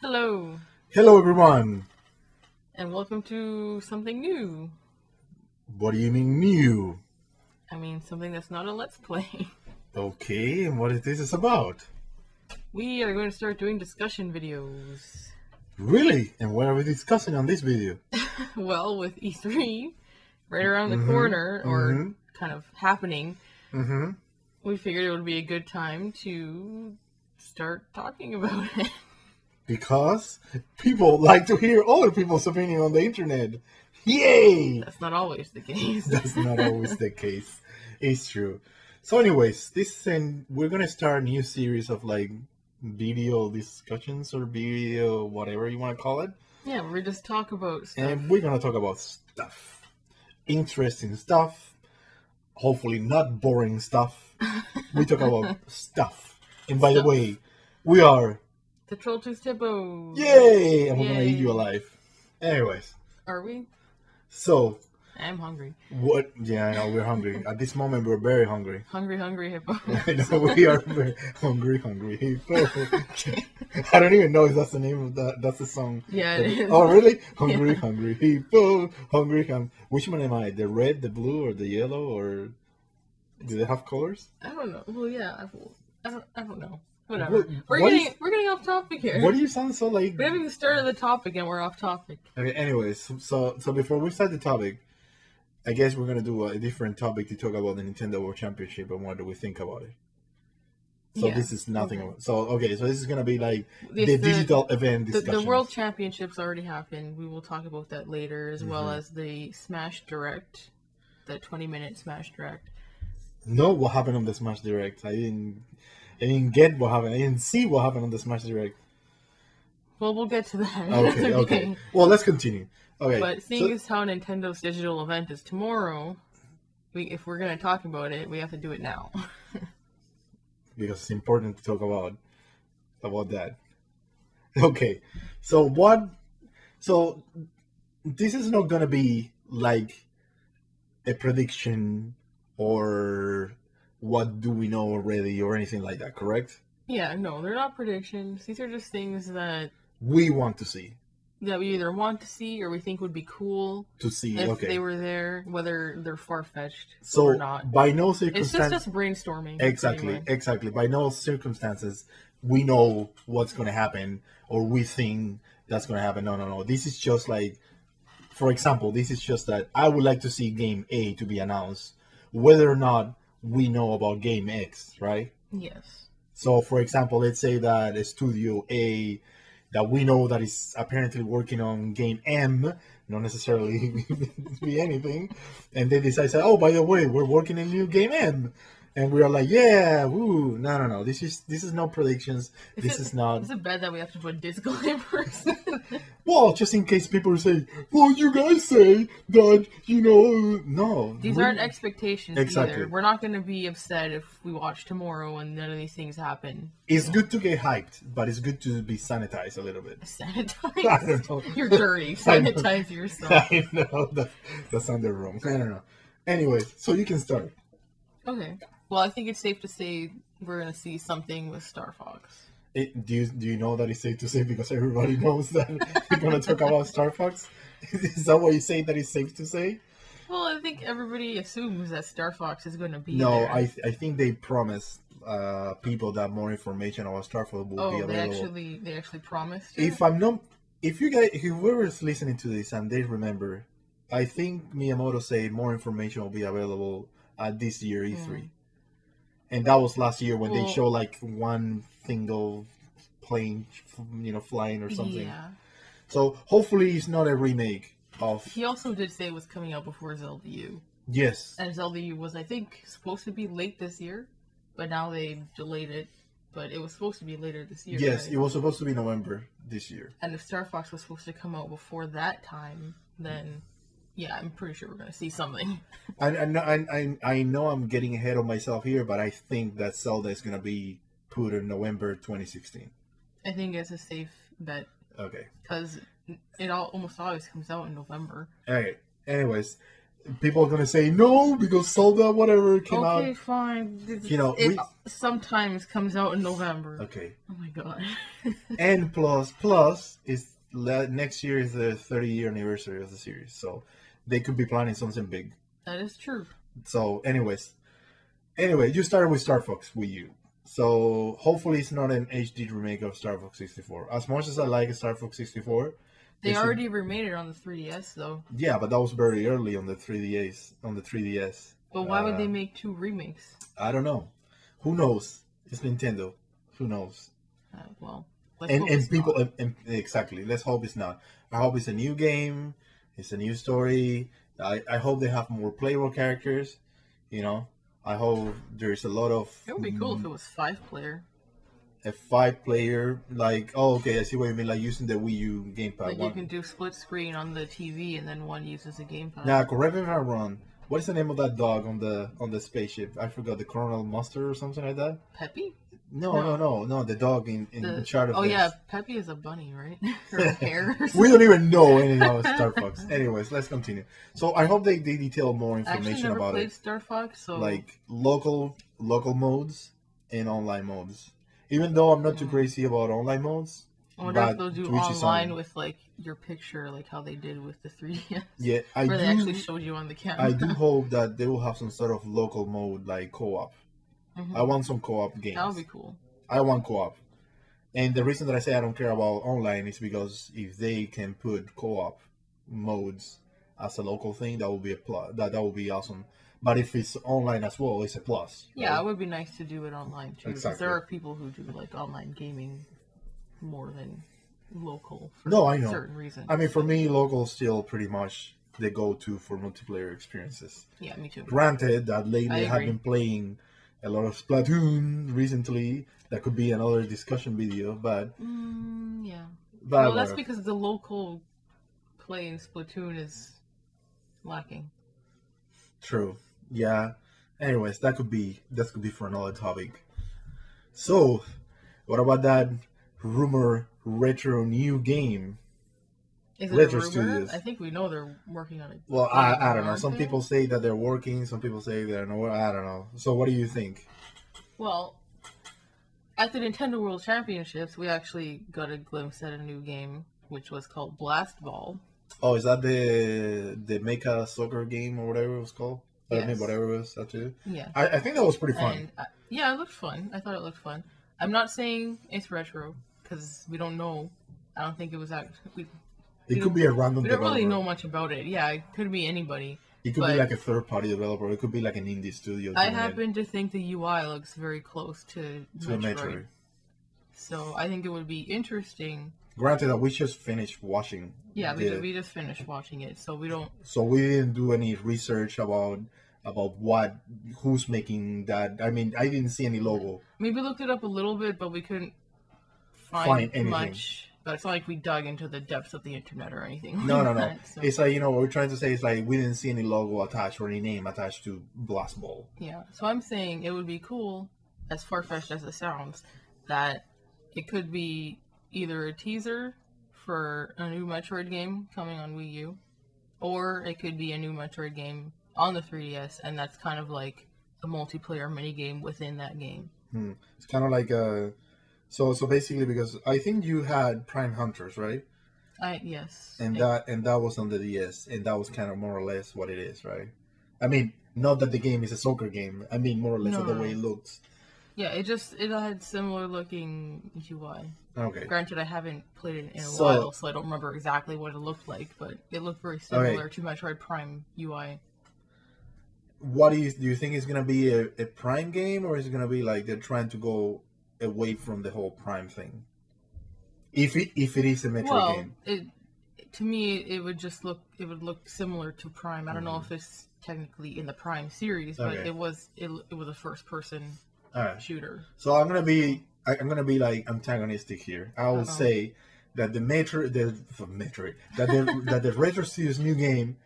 Hello, Hello, everyone. and welcome to something new. What do you mean new? I mean, something that's not a Let's Play. Okay, and what is this about? We are going to start doing discussion videos. Really? And what are we discussing on this video? Well, with E3 right around the corner, or kind of happening, we figured it would be a good time to start talking about it. Because people like to hear other people's opinion on the internet. Yay! That's not always the case. That's not always the case. It's true. So, anyways, we're gonna start a new series of like video discussions or video whatever you want to call it. Yeah, we just talk about stuff. And we're gonna talk about stuff, interesting stuff. Hopefully, not boring stuff. We talk about stuff. And by the way, we are. The Troll Tooth Hippo. Yay! And we're gonna eat you alive. Anyways. Are we? So. I'm hungry. What? Yeah, I know we're hungry. At this moment, we're very hungry. Hungry hippo. I know we are very hungry hippo. I don't even know if that's the name of that. That's the song. Yeah, it is. Oh, really? Hungry hippo. Which one am I? The red, the blue, or the yellow, or do they have colors? I don't know. Well, yeah, I don't know. Whatever. We're getting off topic here. What do you sound so like? We haven't even started the topic and we're off topic. Okay. Anyways, so before we start the topic, I guess we're gonna do a different topic to talk about the Nintendo World Championship and what do we think about it. So this is nothing. Okay. So this is gonna be like the digital event discussion. The World Championships already happened. We will talk about that later, as well as the Smash Direct, that 20-minute Smash Direct. No, what happened on the Smash Direct? I didn't get what happened. I didn't see what happened on the Smash Direct. Well, we'll get to that. Okay. Well, let's continue. Okay. But seeing as how Nintendo's digital event is tomorrow, if we're going to talk about it, we have to do it now. Because it's important to talk about that. Okay. So this is not going to be like a prediction or what do we know already or anything like that, correct? Yeah, no, they're not predictions. These are just things that we want to see. That we either want to see or we think would be cool to see if they were there, whether they're far-fetched or not. By no circumstances. It's just brainstorming. Exactly. By no circumstances we know what's going to happen or we think that's going to happen. No. This is just like, for example, this is just that I would like to see Game A to be announced, whether or not we know about Game X, right? Yes. So, for example, let's say that Studio A that we know that is apparently working on Game M, not necessarily be anything, and they decide, oh, by the way, we're working on new Game M, and we are like, yeah, woo, no. This is no predictions. Is it bad that we have to put disclaimers? Well, just in case people say, well, you guys say that, no. These aren't expectations exactly. Either. We're not going to be upset if we watch tomorrow and none of these things happen. It's good to get hyped, but it's good to be sanitized a little bit. Sanitized? I don't know. You're dirty. Sanitize yourself. I know. That sounded wrong. I don't know. Anyways, so you can start. Okay. Well, I think it's safe to say we're going to see something with Star Fox. Do you know that it's safe to say because everybody knows that we're going to talk about Star Fox? Is that what you say that it's safe to say? Well, I think everybody assumes that Star Fox is going to be there. No, I think they promised people that more information about Star Fox will be available. They actually promised. If whoever's listening to this and they remember, I think Miyamoto said more information will be available at this year E3. And that was last year when they show like one single plane, flying or something. Yeah. So hopefully it's not a remake of. He also did say it was coming out before Zelda U. Yes. And Zelda U was, I think, supposed to be late this year, but now they've delayed it. But it was supposed to be later this year. Yes, right? It was supposed to be November this year. And if Star Fox was supposed to come out before that time, then. Yeah, I'm pretty sure we're going to see something. I know I'm getting ahead of myself here, but I think that Zelda is going to be put in November 2016. I think it's a safe bet. Okay. Because it almost always comes out in November. Okay. Anyways, people are gonna say no because Zelda whatever came out. Okay, fine. It sometimes comes out in November. Okay. Oh my god. And plus is next year is the 30-year anniversary of the series, so they could be planning something big. That is true. So, anyway, you started with Star Fox Wii U. So hopefully it's not an HD remake of Star Fox 64. As much as I like Star Fox 64, they already remade it on the 3DS though. Yeah, but that was very early on the 3DS. But why would they make 2 remakes? I don't know. Who knows? It's Nintendo. Who knows? Well, and people and exactly. Let's hope it's not. I hope it's a new game. It's a new story. I hope they have more playable characters. You know. I hope there's a lot of... It would be cool if it was 5-player. A 5-player, like... Oh, okay, I see what you mean, like using the Wii U gamepad. Like you can do split screen on the TV and then one uses a gamepad. Now, correct me if I'm wrong. What is the name of that dog on the spaceship? I forgot, the Colonel Mustard or something like that? Peppy? No, the dog in charge of this. Yeah, Peppy is a bunny, right? Or a hare. We don't even know anything about Star Fox. Anyways, let's continue. So I hope they detail more information about it. I actually never played Star Fox, so... Like local modes and online modes. Even though I'm not too crazy about online modes. I wonder if they'll do online with like your picture, like how they did with the 3DS. Yeah, where they actually showed you on the camera. I do hope that they will have some sort of local mode, like co-op. I want some co-op games. That would be cool. I want co-op. And the reason that I say I don't care about online is because if they can put co-op modes as a local thing, that would be a plus. That would be awesome. But if it's online as well, it's a plus. Yeah, right? It would be nice to do it online too. Exactly. Because there are people who do like online gaming more than local for certain reasons. I mean, for me, local is still pretty much the go-to for multiplayer experiences. Yeah, me too. Granted that lately I have been playing a lot of Splatoon recently. That could be another discussion video, but... yeah. Well, that's because the local play in Splatoon is lacking. True. Yeah. Anyways, that could be for another topic. So, what about that rumor retro new game? Is it Retro Studios. I think we know they're working on it. Well, I don't know. Some people say that they're working. Some people say they're not. I don't know. So what do you think? Well, at the Nintendo World Championships, we actually got a glimpse at a new game, which was called Blast Ball. Oh, is that the Mecha Soccer game or whatever it was called? Yes. I mean, whatever it was, that too? Yeah. I think that was pretty fun. Yeah, it looked fun. I thought it looked fun. I'm not saying it's retro, because we don't know. I don't think it was actually... It could be a random developer. We don't really know much about it. Yeah, it could be anybody. It could be like a third-party developer. It could be like an indie studio. I happen to think the UI looks very close to Metroid. So I think it would be interesting. Granted that we just finished watching. Yeah, we just finished watching it, so we don't... So we didn't do any research about who's making that. I mean, I didn't see any logo. I mean, we looked it up a little bit, but we couldn't find anything. Much. But it's not like we dug into the depths of the internet or anything. No. So. It's like, what we're trying to say is like we didn't see any logo attached or any name attached to Blast Ball. Yeah. So I'm saying it would be cool, as far-fetched as it sounds, that it could be either a teaser for a new Metroid game coming on Wii U, or it could be a new Metroid game on the 3DS, and that's kind of like a multiplayer minigame within that game. It's kind of like a... So basically, because I think you had Prime Hunters, right? Yes. And that was on the DS, and that was kind of more or less what it is, right? I mean, not that the game is a soccer game. I mean, more or less the way it looks. Yeah, it had similar looking UI. Okay. Granted, I haven't played it in a while, so I don't remember exactly what it looked like, but it looked very similar to Metroid Prime UI. What do you think is gonna be a Prime game, or is it gonna be like they're trying to go away from the whole Prime thing? If it is a Metroid game. To me it would look similar to Prime. I don't know if it's technically in the Prime series, but it was a first person shooter. So I'm gonna be like antagonistic here. I will say that the Retro Studios new game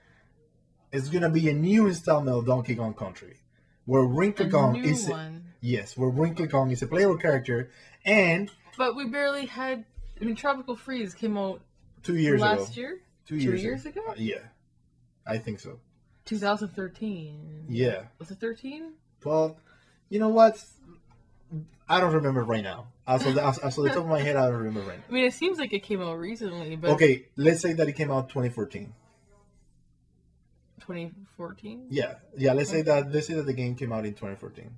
is gonna be a new installment of Donkey Kong Country, where Wrinkly Kong is where Wrinkly Kong is a playable character, but we barely had. I mean, Tropical Freeze came out 2 years ago. Last year? 2 years ago? Yeah, I think so. 2013. Yeah. Was it 13? Well, you know what? I don't remember right now. As of the top of my head, I don't remember right I mean, it seems like it came out recently, but now. Okay, let's say that it came out 2014. 2014. Yeah. Let's say that the game came out in 2014.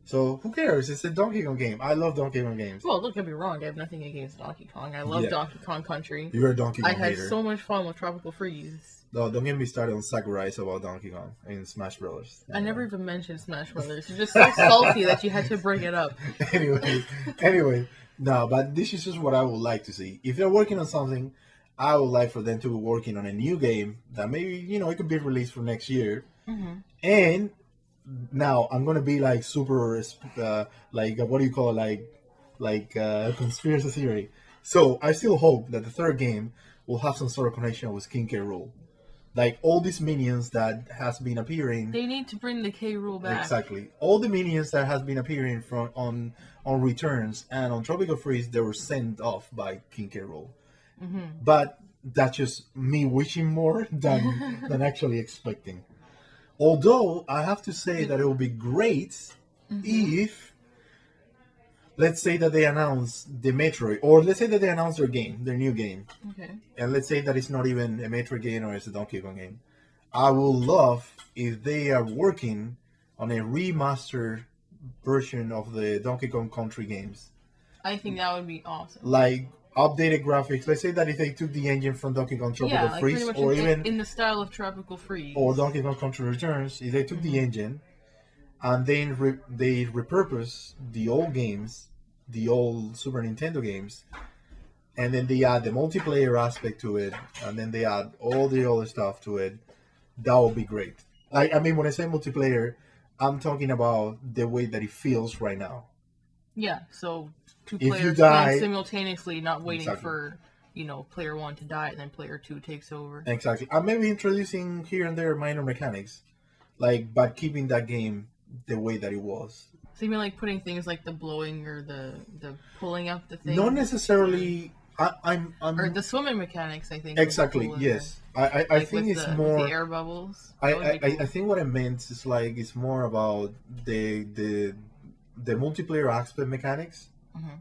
So who cares? It's a Donkey Kong game. I love Donkey Kong games. Well, don't get me wrong. I have nothing against Donkey Kong. I love Yeah. Donkey Kong Country. You're a Donkey Kong I had hater. so much fun with Tropical Freeze. No, don't get me started on Sakurai's about Donkey Kong in Smash Brothers. I never even mentioned Smash Brothers. You're just so salty that you had to bring it up. anyway, no, but this is just what I would like to see. If they're working on something, I would like for them to be working on a new game that maybe, it could be released for next year. Mm-hmm. And now I'm gonna be like super, what do you call it? Like conspiracy theory. So I still hope that the third game will have some sort of connection with King K. Rool. Like all these minions that has been appearing. They need to bring the K. Rool back. Exactly. All the minions that has been appearing from on Returns and on Tropical Freeze, they were sent off by King K. Rool. Mm-hmm. But that's just me wishing more than actually expecting. Although I have to say that it would be great if, let's say that they announce the Metroid, or let's say that they announce their new game. Okay. And let's say that it's not even a Metroid game or it's a Donkey Kong game. I would love if they are working on a remastered version of the Donkey Kong Country games. I think that would be awesome. Like updated graphics. Let's say that if they took the engine from Donkey Kong Tropical Freeze, or even in the style of Tropical Freeze, or Donkey Kong Country Returns, if they took the engine and then they repurpose the old games, the old Super Nintendo games, and then they add the multiplayer aspect to it, and then they add all the other stuff to it, that would be great. I mean, when I say multiplayer, I'm talking about the way that it feels right now. Yeah, so two If players you die, playing simultaneously, not waiting exactly. for, player one to die and then player two takes over. Exactly. I'm maybe introducing here and there minor mechanics, but keeping that game the way that it was. So you mean like putting things like the blowing or the pulling up the thing? Not necessarily. I'm or the swimming mechanics, I think. Exactly. Cool Yes. I think it's more with the air bubbles. I think what I meant is it's more about the multiplayer aspect mechanics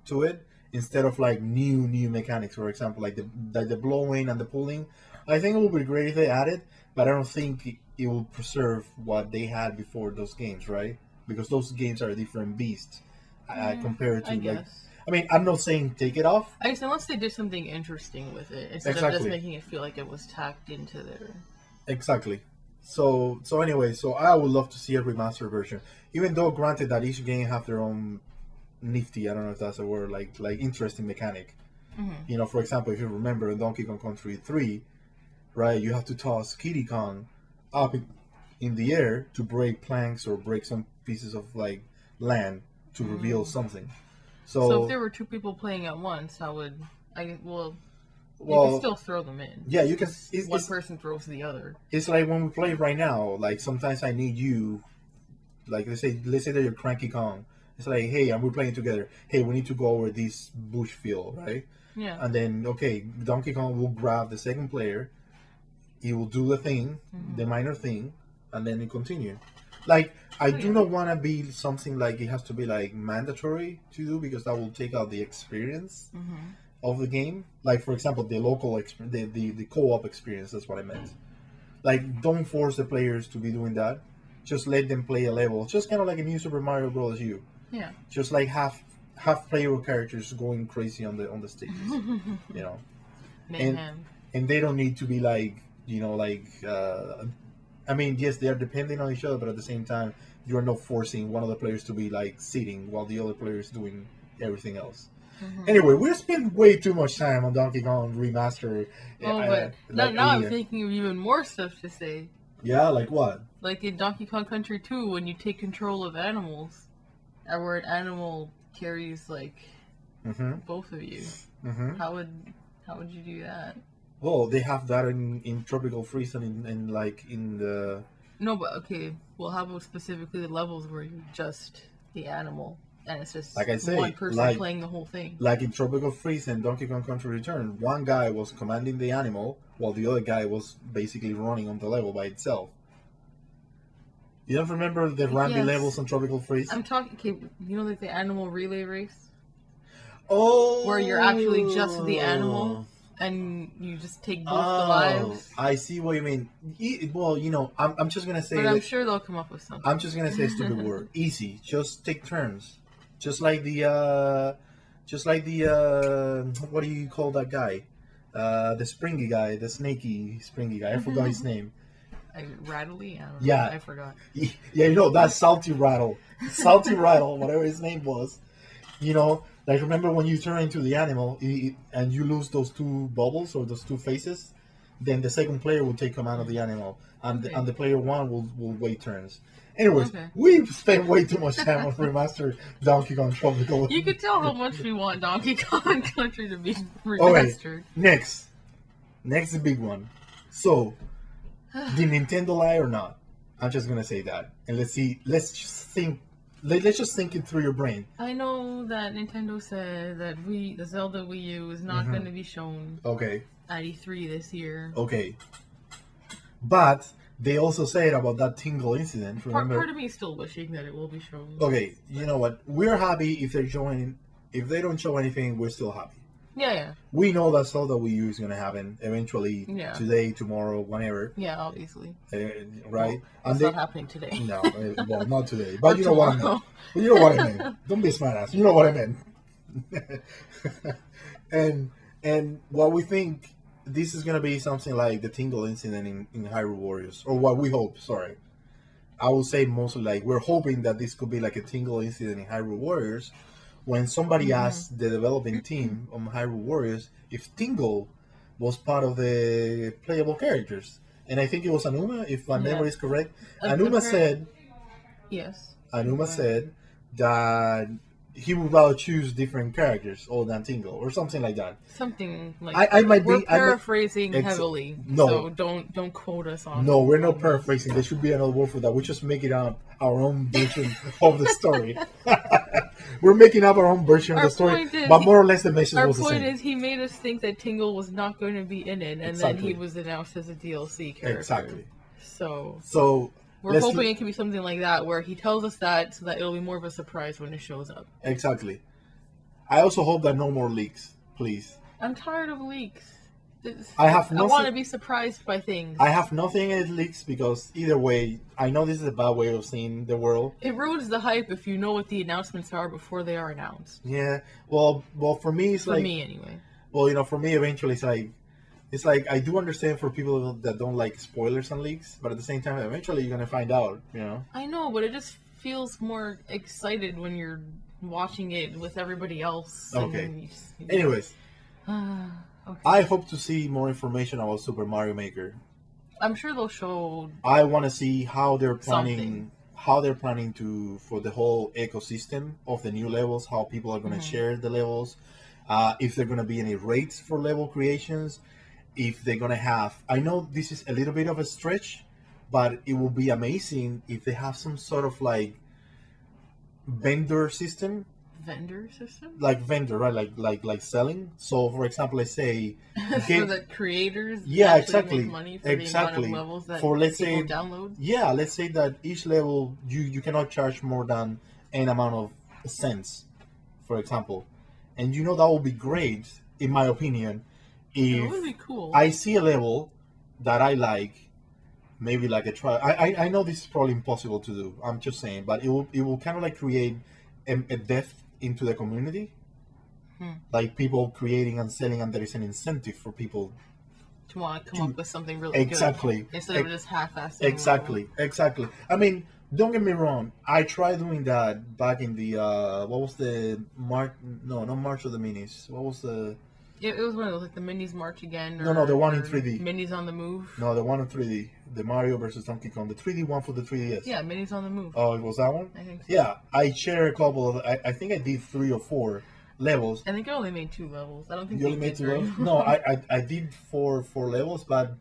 to it instead of new mechanics. For example, like the blowing and the pulling. I think it would be great if they added, but I don't think it will preserve what they had before those games, right? Because those games are a different beast compared to I mean, I'm not saying take it off. I guess unless they did something interesting with it instead of just making it feel like it was tacked into there. Exactly. So anyway, I would love to see a remastered version. Even though, granted, that each game have their own nifty, I don't know if that's a word, like interesting mechanic. Mm-hmm. For example, if you remember in Donkey Kong Country 3, right, you have to toss Kiddy Kong up in the air to break planks or break some pieces of land to reveal something. So if there were two people playing at once, how would you can still throw them in. Yeah, you can. One person throws the other. It's like when we play right now. Like sometimes I need you. Like let's say that you're Cranky Kong. It's like, hey, and we're playing together. Hey, we need to go over this bush field, right? Yeah. And then Donkey Kong will grab the second player. He will do the thing, the minor thing, and then it continue. I do not want to be something like it has to be mandatory to do because that will take out the experience of the game. Like for example, the local the co-op experience. That's what I meant. Don't force the players to be doing that. Just let them play a level. Just kind of like a new Super Mario Bros. U. Yeah. Just half playable characters going crazy on the stages. Mayhem. And they don't need to be I mean, yes, they are depending on each other, but at the same time, you are not forcing one of the players to be sitting while the other player is doing everything else. Anyway, we're spending way too much time on Donkey Kong Remaster. But now I'm thinking of even more stuff to say. Yeah, like what? Like in Donkey Kong Country 2, when you take control of animals, where an animal carries both of you. How would you do that? Well, they have that in Tropical Freeze and in the... No, but okay. Well, how about specifically the levels where you're just the animal and it's just one person playing the whole thing? Like in Tropical Freeze and Donkey Kong Country Return, one guy was commanding the animal while the other guy was basically running on the level by itself. You don't remember the Rambi Yes. levels on Tropical Freeze? I'm talking. Okay, you know, like the animal relay race, Oh, where you're actually just the animal and you just take both the lives. I see what you mean. Well, you know, I'm just gonna say. But I'm sure they'll come up with something. I'm just gonna say a stupid word. Easy. Just take turns. Just like the what do you call that guy? The springy guy, the snaky springy guy. I forgot his name. Rattly? I don't know. Yeah. I forgot. Yeah, you know, that's Salty Rattle. Salty Rattle, whatever his name was. You know, like remember when you turn into the animal and you lose those two bubbles or those two faces, then the second player will take command of the animal, and Okay. and the player one will wait turns. Anyways, Okay. we've spent way too much time on remastered Donkey Kong Tropical. You could tell how much we want Donkey Kong Country to be Okay, remastered. next the big one. So, did Nintendo lie or not? I'm just gonna say that, and let's see. Let's just think it through your brain. I know that Nintendo said that the Zelda Wii U is not going to be shown Okay, at E3 this year. okay. But they also said about that Tingle incident. Remember? Part of me is still wishing that it will be shown. Okay, you know what? We're happy if they're showing. If they don't show anything, we're still happy. Yeah. We know that Zelda Wii U is gonna happen eventually. Yeah. Today, tomorrow, whenever. Yeah, obviously. Right? It's not happening today. No, well, not today. But Or you know what I tomorrow. meant. You know what I meant. Don't be a smart ass. You know what I meant. and what we think this is gonna be something like the Tingle incident in Hyrule Warriors, or what we hope. Sorry, I would say mostly like we're hoping that this could be like a Tingle incident in Hyrule Warriors. When somebody asked the developing team on Hyrule Warriors if Tingle was part of the playable characters, and I think it was Anuma, if my memory is correct. Anuma said. Yes. Anuma said that he would rather choose different characters other than Tingle or something like that. Something like I might we're be paraphrasing heavily. No. So don't quote us on. No, we're not paraphrasing. There should be another word for that. We just make it up our own version of the story. We're making up our own version of the story, but more or less the message was the same. Our point is he made us think that Tingle was not going to be in it, and then he was announced as a DLC character. Exactly. So we're hoping it can be something like that, where he tells us that, so that it'll be more of a surprise when it shows up. Exactly. I also hope that no more leaks, please. I'm tired of leaks. I want to be surprised by things. I have nothing against leaks because either way, I know this is a bad way of seeing the world. It ruins the hype if you know what the announcements are before they are announced. Yeah. Well, for me, it's like... For me, anyway. Well, you know, for me, eventually, it's like I do understand for people that don't like spoilers and leaks, but at the same time, eventually you're gonna find out, you know. I know, but it just feels more excited when you're watching it with everybody else. Okay. Anyways, okay. I hope to see more information about Super Mario Maker. I'm sure they'll show. I want to see how they're planning. How they're planning to for the whole ecosystem of the new levels. How people are gonna share the levels. If there are gonna be any rates for level creations. If they're gonna have, I know this is a little bit of a stretch, but it will be amazing if they have some sort of like vendor system. Vendor system? Like vendor, right? Like selling. So, for example, let's say for the creators. Yeah, exactly. Make money for exactly. The amount of levels that for let's say download. Yeah, let's say that each level you cannot charge more than an amount of cents, for example, and you know that would be great, in my opinion. If it would be cool. I see a level that I like, maybe like a try. I know this is probably impossible to do. I'm just saying, but it will kind of like create a depth into the community, like people creating and selling, and there is an incentive for people to want to come up with something really good instead of just half-assed. Exactly. I mean, don't get me wrong. I tried doing that back in the what was the March? No, not March of the Minis. What was the? It was one of those, like the Minis March Again. No, the one in 3D. Minis on the Move. No, the one in 3D. The Mario versus Donkey Kong. The 3D one for the 3DS. Yeah, Minis on the Move. Oh, it was that one? I think so. Yeah, I shared a couple of... I think I did 3 or 4 levels. I think I only made 2 levels. I don't think you only made 2 levels? No, I did 4 levels, but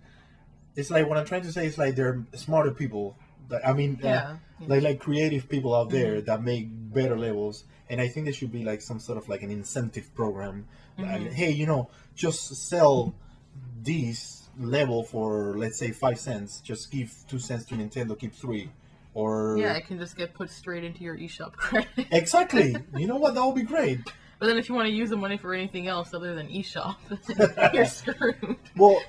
it's like what I'm trying to say is like they're smarter people. I mean, like creative people out there that make better levels. And I think there should be like some sort of like an incentive program. Like, hey, you know, just sell these level for, let's say, 5 cents. Just give 2 cents to Nintendo, keep 3. or Yeah, it can just get put straight into your eShop credit. exactly. You know what? That would be great. But then if you want to use the money for anything else other than eShop, you're screwed. Well,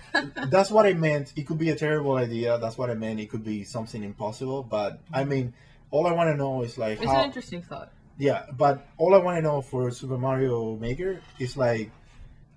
that's what I meant. It could be a terrible idea. That's what I meant. It could be something impossible. But I mean, all I want to know is like It's an interesting thought. Yeah, but all I want to know for Super Mario Maker is like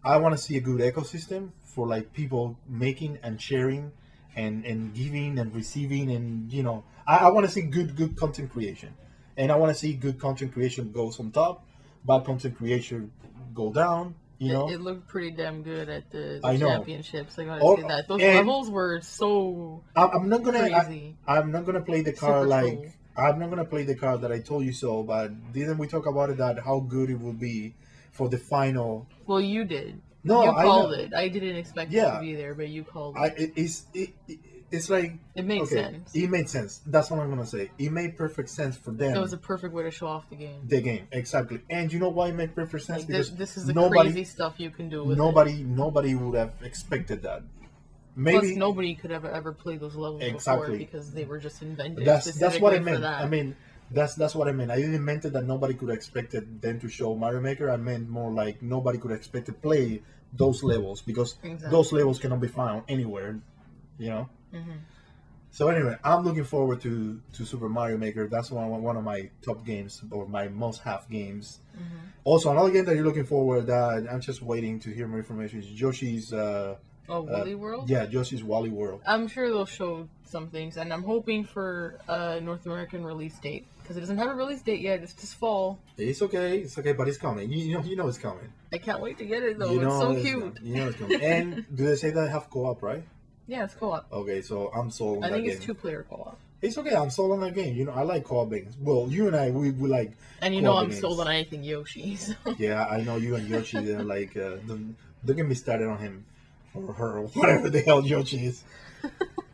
I want to see a good ecosystem for like people making and sharing and giving and receiving, and you know I want to see good content creation, and I want to see good content creation goes on top, bad content creation go down. You know, it looked pretty damn good at the I know. championships. I gotta say that those levels were so I'm not gonna crazy. I'm not gonna play the card Super like cool. I'm not gonna play the card that I told you so. But didn't we talk about it that how good it will be for the final? Well, you did. No, you I called know. it. I didn't expect it Yeah. to be there, but you called it. It's like It made okay, sense. It made sense. That's what I'm gonna say. It made perfect sense for them. It was a perfect way to show off the game. The game exactly, and you know why it made perfect sense? Like, Because this is the nobody, crazy stuff you can do with nobody would have expected that. Maybe Plus, nobody could ever play those levels Exactly. before because they were just invented. that's what I specifically for meant. that. I mean, that's what I meant. I didn't meant it that nobody could expect it them to show Mario Maker. I meant more like nobody could expect to play those levels because Exactly. those levels cannot be found anywhere. You know. Mhm. So anyway, I'm looking forward to Super Mario Maker. That's one of my top games or my must-have games. Mm-hmm. Also, another game that you're looking forward that I'm just waiting to hear more information is Yoshi's. Woolly World? Yeah, Yoshi's Wally World. I'm sure they'll show some things, and I'm hoping for a North American release date because it doesn't have a release date yet. It's just fall. It's okay, but it's coming. You know it's coming. I can't wait to get it though. You know It's so cute. You know it's coming. And do they say that I have co-op, right? Yeah, it's co-op. Okay, so I'm sold on I that think game. it's 2-player co-op. It's okay. I'm sold on that game. You know, I like co-op games. Well, you and I, we like. And you know co-op I'm games. sold on anything Yoshi. So. Yeah, I know you and Yoshi. They're like, don't get me started on him or her or whatever the hell Yoshi is.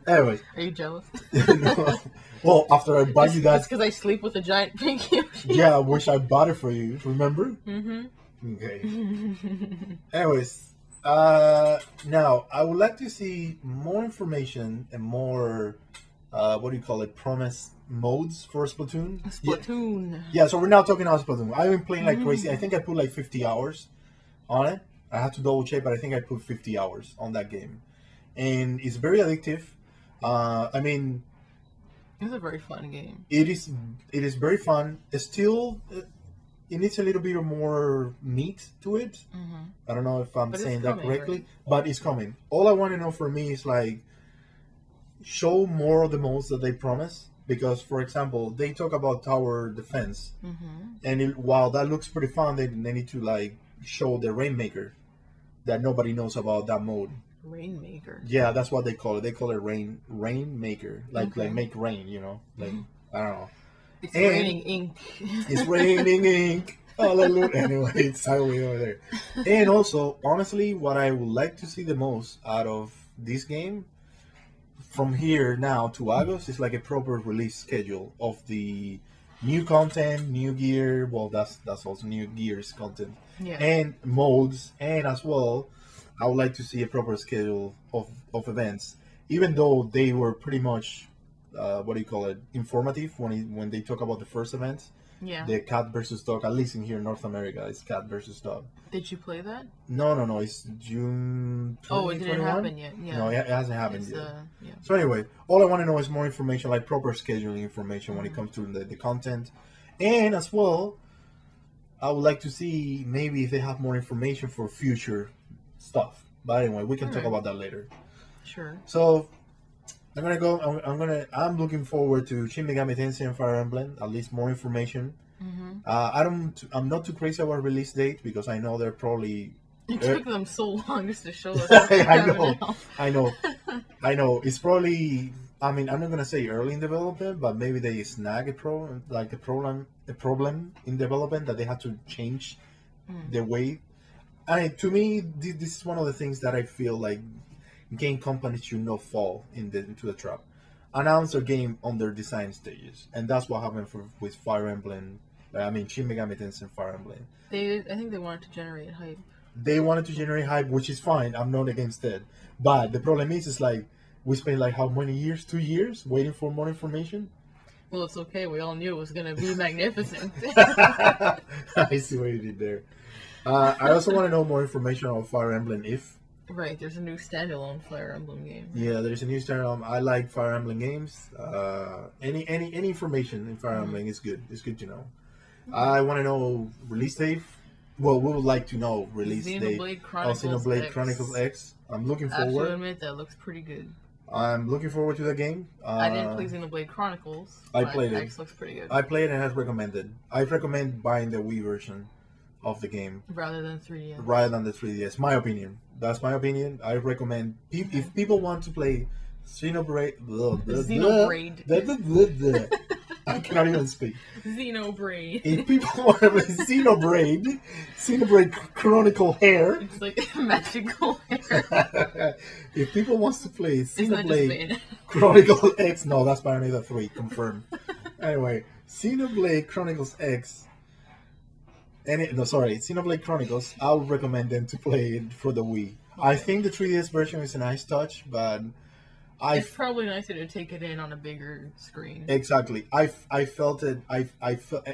Anyways, Are you jealous? no. Well, after I buy you That's that, because I sleep with a giant pink Yoshi. yeah, I wish I bought it for you. Remember? Mm-hmm. Okay. Anyways, now I would like to see more information and more, what do you call it, promise modes for Splatoon. Splatoon. Yeah, so we're now talking about Splatoon. I've been playing like crazy. I think I put like 50 hours on it. I have to double check, but I think I put 50 hours on that game, and it's very addictive. I mean, It's a very fun game. it is very fun. It's still, it needs a little bit more meat to it. Mm-hmm. I don't know if I'm But it's saying that coming, correctly, right? but it's coming. All I want to know for me is like, show more of the modes that they promise. Because, for example, they talk about tower defense, Mm-hmm. and while that looks pretty fun, they need to like show the Rainmaker that nobody knows about that mode. Rainmaker. Yeah, that's what they call it. They call it Rainmaker, like Okay. make rain. You know, like I don't know. It's And- raining ink. It's raining ink. Hallelujah. Anyway, it's highway over there. And also, honestly, what I would like to see the most out of this game from here now to August is like a proper release schedule of the new content, new gear. Well, that's also new gears content Yeah. and modes, and as well, I would like to see a proper schedule of events. Even though they were pretty much, what do you call it, informative when they talk about the first event. Yeah. The cat versus dog, at least in here in North America, it's cat versus dog. Did you play that? No, it's June 2021. Oh, it didn't happen yet. Yeah. No, it hasn't happened It's, yet. yeah. So anyway, all I want to know is more information, like proper scheduling information when it comes to the content. And as well, I would like to see maybe if they have more information for future stuff. But anyway, we can talk Alright. about that later. Sure. So I'm gonna go. I'm looking forward to Shin Megami Tensei and Fire Emblem. At least more information. Mm-hmm. I'm not too crazy about release date because I know they're probably. It took them so long just to show us. I know. It's probably. I mean, I'm not gonna say early in development, but maybe they snag a problem in development that they had to change the way. And to me, this is one of the things that I feel like game companies should not fall into the trap. Announce their game on their design stages, and that's what happened with Fire Emblem. I mean, Shin Megami Tensei and Fire Emblem. I think they wanted to generate hype. They wanted to generate hype, which is fine. I'm not against it. But the problem is like we spent like how many years? 2 years waiting for more information. Well, it's okay. We all knew it was gonna be magnificent. I see what you did there. I also want to know more information on Fire Emblem If. Right, there's a new standalone Fire Emblem game. Yeah, there's a new standalone. I like Fire Emblem games. Any information in Fire Emblem is good. It's good to know. I want to know release date. Well, we would like to know release date Xenoblade Chronicles of Xenoblade X. Chronicles X. I'm looking I have to forward. admit that looks pretty good. I'm looking forward to the game. I didn't play Xenoblade Chronicles. I but played it. X looks pretty good. I played and has recommended. I recommend buying the Wii version of the game Rather than 3DS. rather than the 3DS. My opinion. That's my opinion. I recommend if people want to play Xenoblade. Xenoblade. I cannot even speak. Xenoblade. If people want to play Xenoblade Chronicle Hair. It's like magical hair. If people wants to play It's not just Xenoblade made. Chronicle X, no, that's Bayonetta 3, confirmed. Anyway, Xenoblade Chronicles X. Xenoblade Chronicles. I would recommend them to play it for the Wii. I think the 3DS version is a nice touch, but It's probably nicer to take it in on a bigger screen. exactly. I felt it. I felt.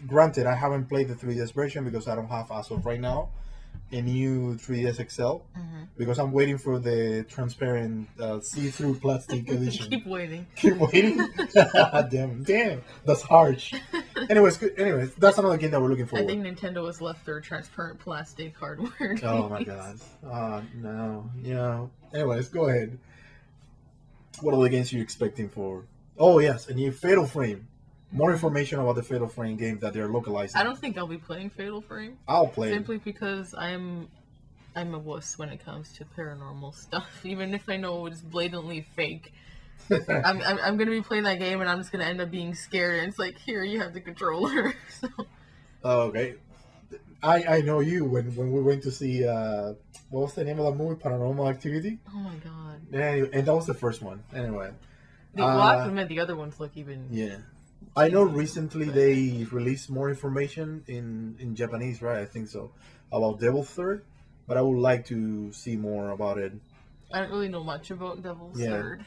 Granted, I haven't played the 3DS version because I don't have, as of right now, a new 3DS XL because I'm waiting for the transparent see-through plastic edition. Keep waiting. Keep waiting. damn, that's harsh. Anyways, that's another game that we're looking for. I think Nintendo has left their transparent plastic hardware. Oh my god. No. Yeah. Anyways, go ahead. What other games are you expecting for? Oh yes, a new Fatal Frame. More information about the Fatal Frame game that they're localizing. I don't think I'll be playing Fatal Frame. I'll play Simply because I'm a wuss when it comes to paranormal stuff. Even if I know it's blatantly fake. I'm gonna be playing that game and I'm just gonna end up being scared and it's like, here, you have the controller. So Oh, okay. I know you when we went to see what was the name of that movie? Paranormal Activity? oh my god. And that was the first one. Anyway. Well, I have to admit the other ones look even Yeah. I know recently they released more information in Japanese, right? I think so. About Devil's Third. But I would like to see more about it. I don't really know much about Devil's Yeah. Third.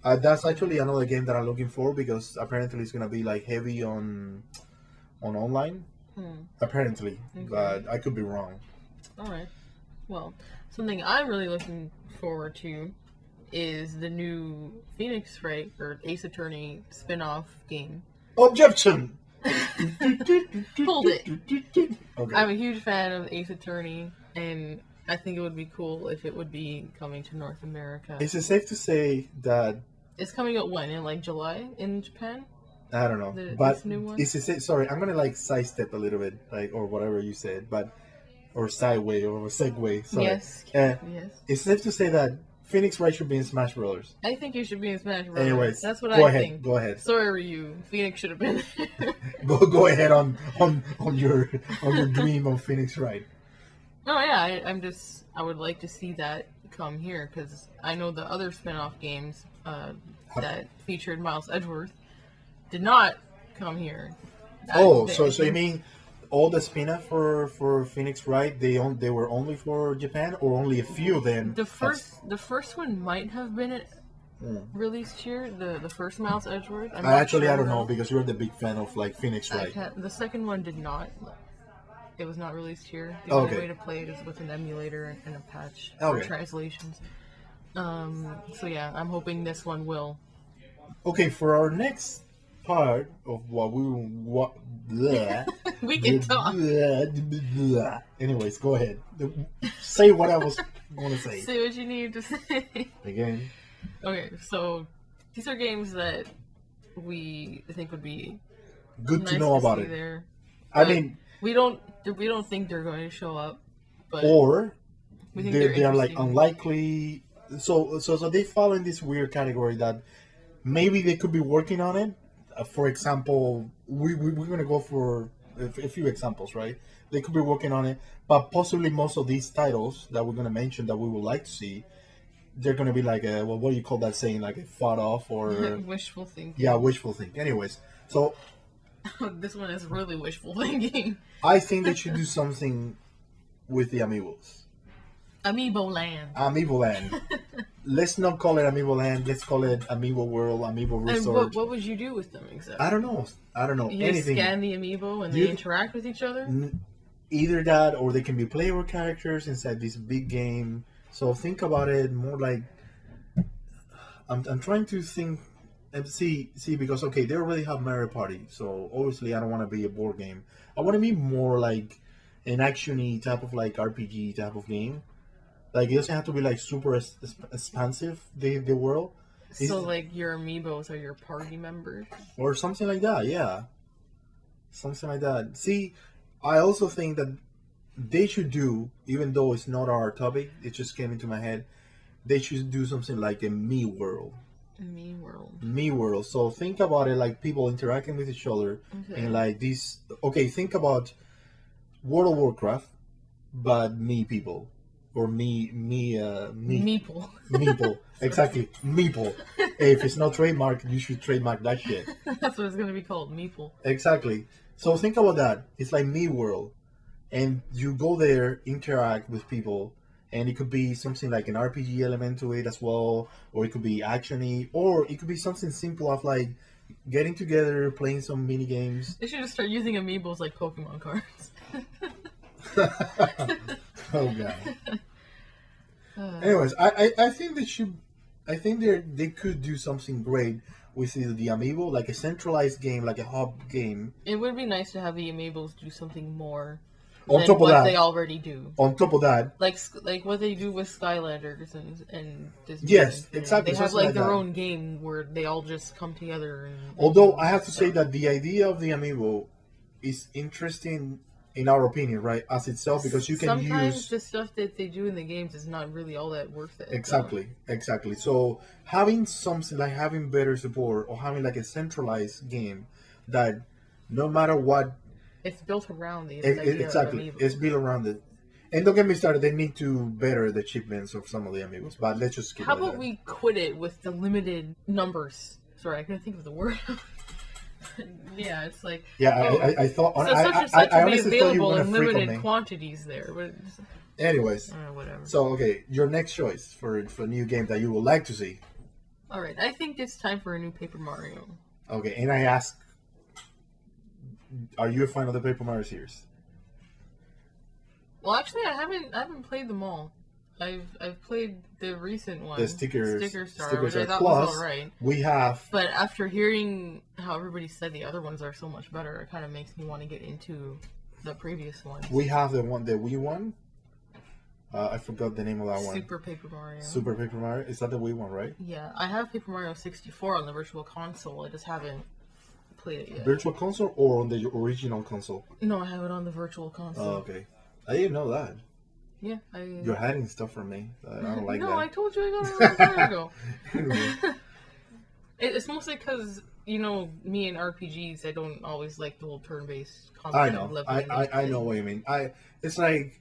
That's actually another game that I'm looking for because apparently it's gonna be like heavy on online. Apparently, Okay. but I could be wrong. Alright. Well, something I'm really looking forward to is the new Phoenix Wright or Ace Attorney spin-off game. Objection. Hold it. Okay. I'm a huge fan of Ace Attorney, and I think it would be cool if it would be coming to North America. Is it safe to say that It's coming out when? In like July in Japan? I don't know, This new one? is it sorry? I'm gonna like sidestep a little bit, like or whatever you said, or sideway or segue. Sorry. Yes. Uh, Yes. It's safe to say that Phoenix Wright should be in Smash Brothers. I think you should be in Smash Bros. Anyways, That's what go I ahead. think. Go ahead. Sorry, Ryu. Phoenix should have been there. Go ahead on your dream of Phoenix Wright. Oh yeah, I would like to see that come here because I know the other spin-off games that featured Miles Edgeworth did not come here. So you mean all the spin-off for Phoenix Wright they were only for Japan or only a few of them? the first one might have been released here. The first Miles Edgeworth. I'm not I don't sure know though. because you're the big fan of like Phoenix Wright. The second one did not. It was not released here. The Okay. only way to play it is with an emulator and a patch Okay. for translations. So yeah, I'm hoping this one will. Okay, for our next part of bleh, We can talk. bleh. Anyways, go ahead. Say what I was going to say. Say what you need to say. Again. Okay, so these are games that we think would be Good nice to know about see it. there. I But mean, we don't think they're going to show up, but or we think they are like interesting. unlikely. So they fall in this weird category that maybe they could be working on it. For example, we're going to go for a few examples, right? They could be working on it, but possibly most of these titles that we're going to mention that we would like to see, they're going to be like a, well, what do you call that saying? Like a fought off or Wishful thinking. yeah, wishful thinking. Anyways, so This one is really wishful thinking. I think they should do something with the amiibos. Amiibo Land. Amiibo Land. let's not call it Amiibo Land. Let's call it Amiibo World, Amiibo And Resort. what would you do with them exactly? I don't know. I don't know You anything. scan the amiibo and they interact with each other? Either that, or they can be playable characters inside this big game. So think about it more like I'm trying to think and see because okay, they already have Mario Party, so obviously I don't want to be a board game. I want to be more like an actiony type of like RPG type of game. Like it doesn't have to be like super expansive the world. So like your amiibos are your party members, or something like that. Yeah, something like that. See, I also think that they should do, even though it's not our topic, it just came into my head. They should do something like a me world. Me world. Me world. So think about it like people interacting with each other and like these. Okay, think about World of Warcraft, but me people or me Meeple. Meeple. Exactly, Meeple. Hey, if it's not trademark, you should trademark that shit. That's what it's gonna be called, Meeple. Exactly. So think about that. It's like me world, and you go there, interact with people. And it could be something like an RPG element to it as well, or it could be actiony, or it could be something simple of like getting together, playing some mini games. They should just start using amiibos like Pokemon cards. Oh god. Anyways, I think they should. I think they could do something great with either the amiibo, like a centralized game, like a hub game. It would be nice to have the amiibos do something more. On top of what that, they already do. On top of that, like what they do with Skylanders and Disney. Yes, exactly. They have like their own game where they all just come together. Although I have to say that the idea of the amiibo is interesting in our opinion, right, as itself, because you can sometimes the stuff that they do in the games is not really all that worth it. Exactly. So having something like having better support or having like a centralized game that no matter what. It's built around the exactly. It's built around it. And don't get me started, they need to better the achievements of some of the amiibos, but let's just skip How about we quit it with the limited numbers? Sorry, I couldn't think of the word. Yeah, it's like... Yeah, I thought... So such and such will be available in limited quantities there. But anyways. Whatever. So, okay, your next choice for a new game that you would like to see. Alright, I think it's time for a new Paper Mario. Okay, and I ask... Are you a fan of the Paper Mario series? Well, actually, I haven't played them all. I've played the recent one, the Sticker Star, which I thought plus, was alright. We have, but after hearing how everybody said the other ones are so much better, it kind of makes me want to get into the previous ones. We have the Wii one. I forgot the name of that one. Super Paper Mario. Super Paper Mario. Is that the Wii one, right? Yeah, I have Paper Mario 64 on the Virtual Console. I just haven't played it yet. Virtual Console or on the original console? No, I have it on the Virtual Console. Oh, okay. I didn't know that. Yeah, You're hiding stuff from me. I don't like that. No, I told you I got it a long time ago. It's mostly because, you know, me and RPGs, I don't always like the whole turn-based concept. I know. I know what you mean. It's like,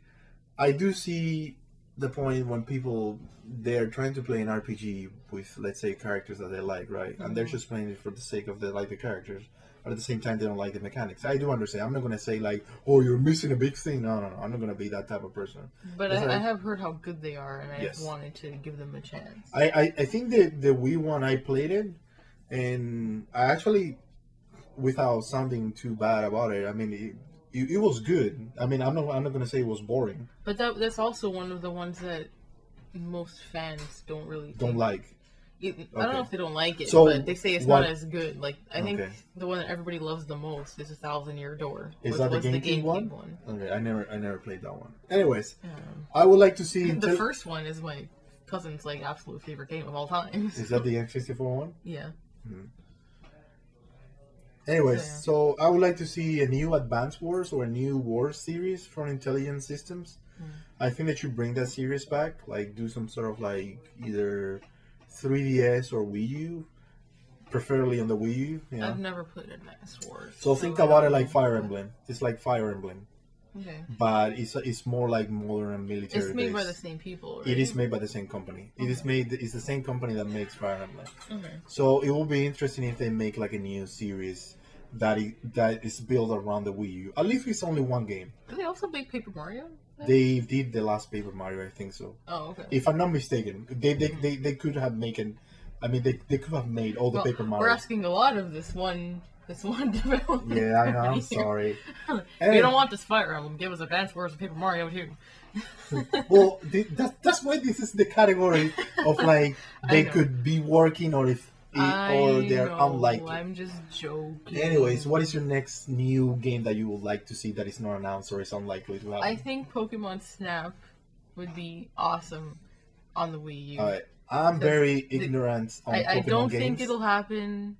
I do see the point when people, they're trying to play an RPG with, let's say, characters that they like, right? And they're just playing it for the sake of they like the characters. But at the same time, they don't like the mechanics. I do understand. I'm not going to say, like, oh, you're missing a big thing. No. I'm not going to be that type of person. But I have heard how good they are, and I wanted to give them a chance. I think the Wii one, I played it, and I actually, without sounding too bad about it, I mean, it was good. I mean, I'm not going to say it was boring. But that's also one of the ones that most fans don't like. I don't know if they don't like it, but they say it's not as good. Like, I think the one that everybody loves the most is 1,000-Year Door. Is that the GameCube one? Okay, I never played that one. Anyways, I would like to see... The first one is my cousin's, like, absolute favorite game of all time. Is that the N64 one? Yeah. Anyways, so I would like to see a new Advance Wars or a new Wars series from Intelligent Systems. I think they should bring that series back, like do some sort of like either 3DS or Wii U, preferably on the Wii U. Yeah. I've never played Advance Wars. So think about it like Fire Emblem. It's like Fire Emblem. Okay. But it's more like modern and military. It's made by the same people, right? It is made by the same company. Okay. It's the same company that makes Fire Emblem. Okay. So it will be interesting if they make like a new series that is built around the Wii U. At least it's only one game. Do they also make Paper Mario? They did the last Paper Mario, I think so. Oh, okay. If I'm not mistaken, they could have made. I mean, they could have made all the Well, Paper we're Mario. asking a lot of this one development. Yeah, I know. I'm company here. sorry. We don't want this Fire Emblem. Give us Advance Wars of Paper Mario too. Well, that's why this is the category of like they know. could be working or if or they're unlikely. I'm just joking. Anyways, what is your next new game that you would like to see that is not announced or is unlikely to happen? I think Pokemon Snap would be awesome on the Wii U. I'm very ignorant on Pokemon I don't games. think it'll happen,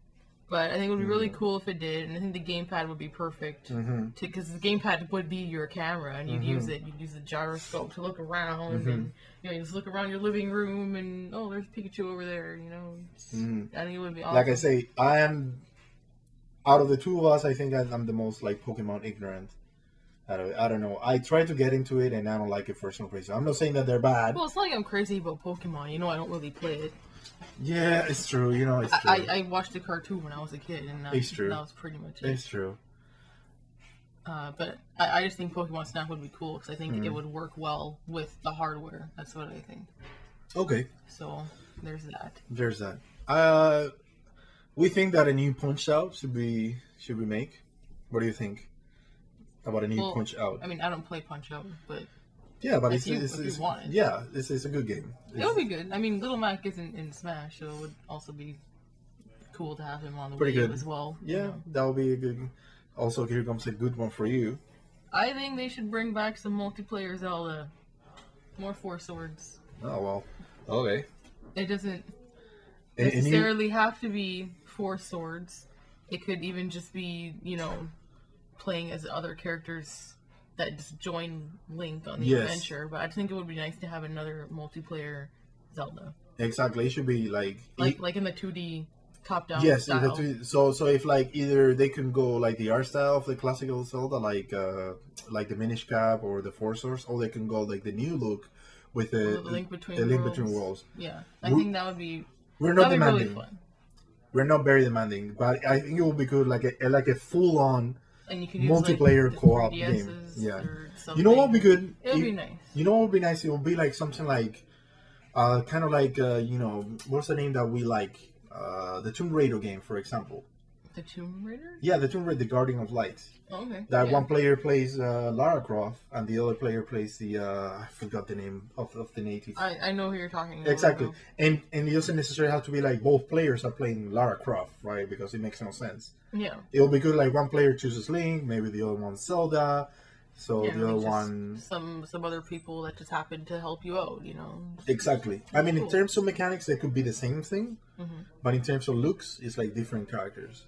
but I think it would be really cool if it did, and I think the gamepad would be perfect because the gamepad would be your camera, and you'd use it. You'd use the gyroscope to look around, and you just look around your living room, and oh, there's Pikachu over there. I think it would be awesome. Like I say, I am out of the two of us. I think I'm the most like Pokemon ignorant. I don't know. I try to get into it, and I don't like it for some reason. I'm not saying that they're bad. Well, it's not like I'm crazy about Pokemon. I don't really play it. Yeah, it's true. It's true. I watched the cartoon when I was a kid, and it's true. That was pretty much it. It's true. But I just think Pokemon Snap would be cool because I think it would work well with the hardware. That's what I think. Okay. So there's that. There's that. We think that a new Punch Out should we make. What do you think about a new Punch Out? I mean, I don't play Punch Out, but yeah, but if you want it. Yeah, it's a good game. It would be good. I mean, Little Mac isn't in Smash, so it would also be cool to have him on the Wii U as well. Yeah, that would be a good. Also, here comes a good one for you. I think they should bring back some multiplayer Zelda. More Four Swords. Oh, well. Okay. It doesn't necessarily have to be Four Swords. It could even just be, playing as other characters that just join Link on the adventure. But I think it would be nice to have another multiplayer Zelda. Exactly. It should be like in the 2D top-down style. Yes, so if like either they can go like the art style of the classical Zelda, like the Minish Cap or the Four Swords, or they can go like the new look with the Link Between Worlds. Yeah, I think that would be. We're not demanding. Really fun. We're not very demanding, but I think it would be good, like a full-on and you can multiplayer use, co-op game. Yeah, you know what would be good? It would be nice. You know what would be nice? It would be like something like, kind of like what's the name that we like? The Tomb Raider game, for example. The Tomb Raider? Yeah, the Tomb Raider, the Guardian of Light. Oh, okay. That one player plays Lara Croft, and the other player plays the I forgot the name of the native. I know who you're talking about. Exactly, and it doesn't necessarily have to be like both players are playing Lara Croft, right? Because it makes no sense. Yeah. It'll be good like one player chooses Link, maybe the other one's Zelda, so the other one some other people that just happen to help you out, Exactly. I mean, in terms of mechanics, they could be the same thing, but in terms of looks, it's like different characters.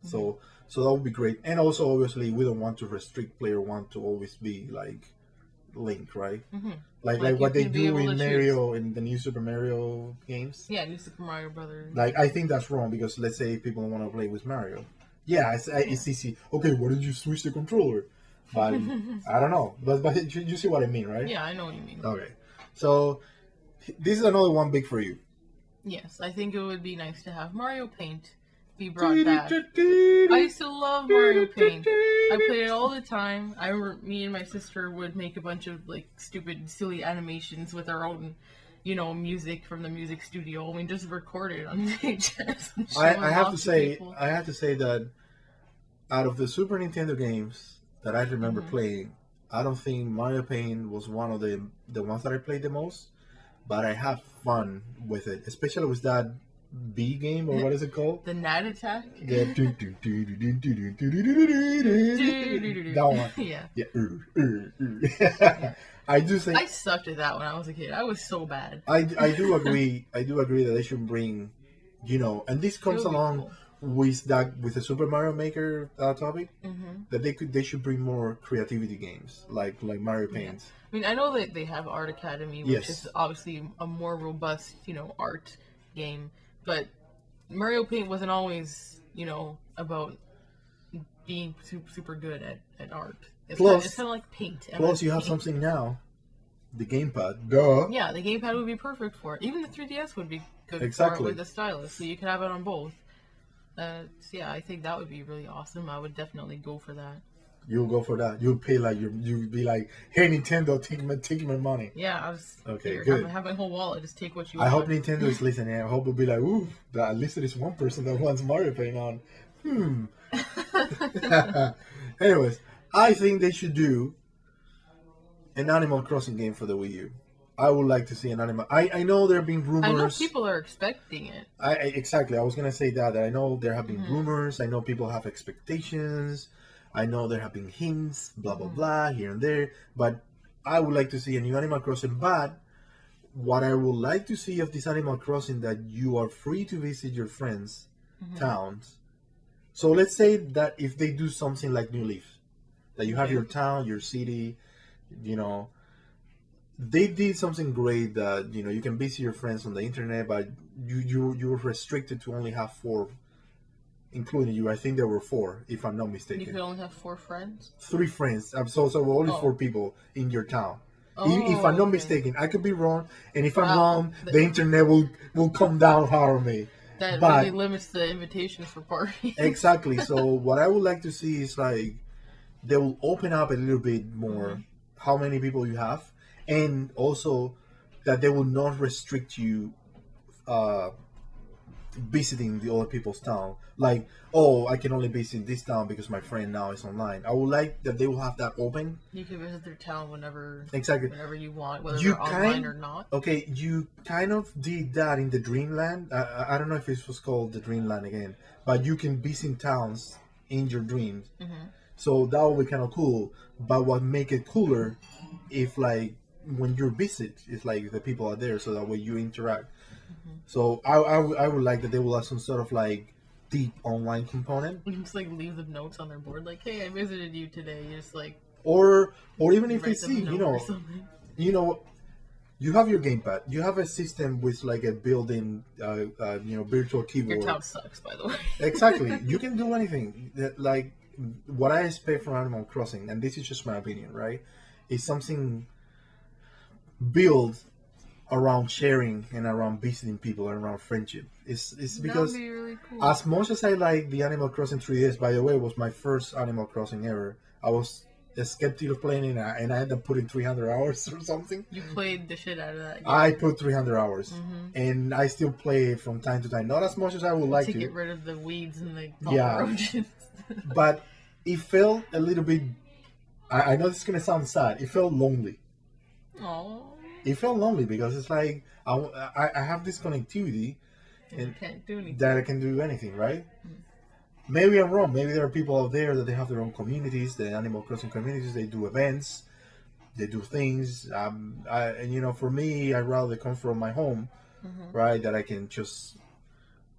So that would be great. And also, obviously, we don't want to restrict player one to always be like Link, right? Like what they do in Mario, in the new Super Mario games. Yeah, new Super Mario Brothers. Like, I think that's wrong because let's say people want to play with Mario. Yeah, it's easy. Okay, why did you switch the controller? But I don't know. But you see what I mean, right? Yeah, I know what you mean. Okay. So this is another one big for you. Yes, I think it would be nice to have Mario Paint be brought back. I used to love Mario Paint. I played it all the time. I remember me and my sister would make a bunch of like stupid, silly animations with our own, music from the music studio. I mean, just record it on VHS. I have to say that out of the Super Nintendo games that I remember playing, I don't think Mario Paint was one of the ones that I played the most. But I have fun with it, especially with that B game, or what is it called? The Gnat Attack? Yeah. That one. Yeah. I do think I sucked at that when I was a kid. I was so bad. I do agree that they should bring, and this comes along with the Super Mario Maker topic, that they should bring more creativity games like Mario Paint. Yeah. I mean, I know that they have Art Academy, which is obviously a more robust, art game. But Mario Paint wasn't always, about being super good at art. It's kind of like paint. Plus, you have something now. The gamepad. Duh. Yeah, the gamepad would be perfect for it. Even the 3DS would be good for it with the stylus, so you could have it on both. So yeah, I think that would be really awesome. I would definitely go for that. You'll go for that. You'll pay like you'll be like, hey Nintendo, take my money. Yeah, I was Okay, here, good. Have my whole wallet. Just take what you I want. hope Nintendo is listening. I hope it'll be like, ooh, at least there is one person that wants Mario Paint on. Anyways, I think they should do an Animal Crossing game for the Wii U. I would like to see an Animal. I know there have been rumors. I know people are expecting it. Exactly. I was gonna say that I know there have been rumors. I know people have expectations. I know there have been hints, blah blah blah, here and there. But I would like to see a new Animal Crossing. But what I would like to see of this Animal Crossing that you are free to visit your friends' towns. So let's say that if they do something like New Leaf, that you have your town, your city, you know, they did something great that, you know, you can visit your friends on the internet, but you're restricted to only have 4, including you. I think there were 4, if I'm not mistaken. You could only have 4 friends? 3 friends. So only 4 people in your town. If I'm not mistaken, I could be wrong, and if I'm wrong, the internet will come down hard on me. That really limits the invitations for parties. Exactly. So what I would like to see is like they will open up a little bit more how many people you have, and also that they will not restrict you visiting the other people's town. Like, oh, I can only visit this town because my friend now is online. I would like that they will have that open. You can visit their town whenever you want, whether you they're online or not. Okay, you kind of did that in the Dreamland. I don't know if it was called the Dreamland again, but you can visit towns in your dreams. So that would be kind of cool. But what make it cooler if like when you visit, it's like the people are there, so that way you interact. So I would like that they will have some sort of like deep online component. You just like leave the notes on their board, like, "Hey, I visited you today." You just like, or even if they see, you know, you have your gamepad, you have a system with like a built-in, virtual keyboard. Your town sucks, by the way. Exactly, you can do anything. Like what I expect from Animal Crossing, and this is just my opinion, right? Is something built around sharing and around visiting people and around friendship. It's because that'd be really cool. As much as I like the Animal Crossing 3DS, by the way, it was my first Animal Crossing ever. I was a skeptic of playing it, and I ended up putting 300 hours or something. You played the shit out of that game. I put 300 hours, and I still play it from time to time. Not as much as I would like to. Get rid of the weeds and the cockroaches. But it felt a little bit. I know this is gonna sound sad. It felt lonely. Aww. It felt lonely because it's like I have this connectivity and can't do anything. That I can do anything, right? Maybe I'm wrong. Maybe there are people out there that they have their own communities, the Animal Crossing communities. They do events, they do things. For me, I'd rather come from my home, right? That I can just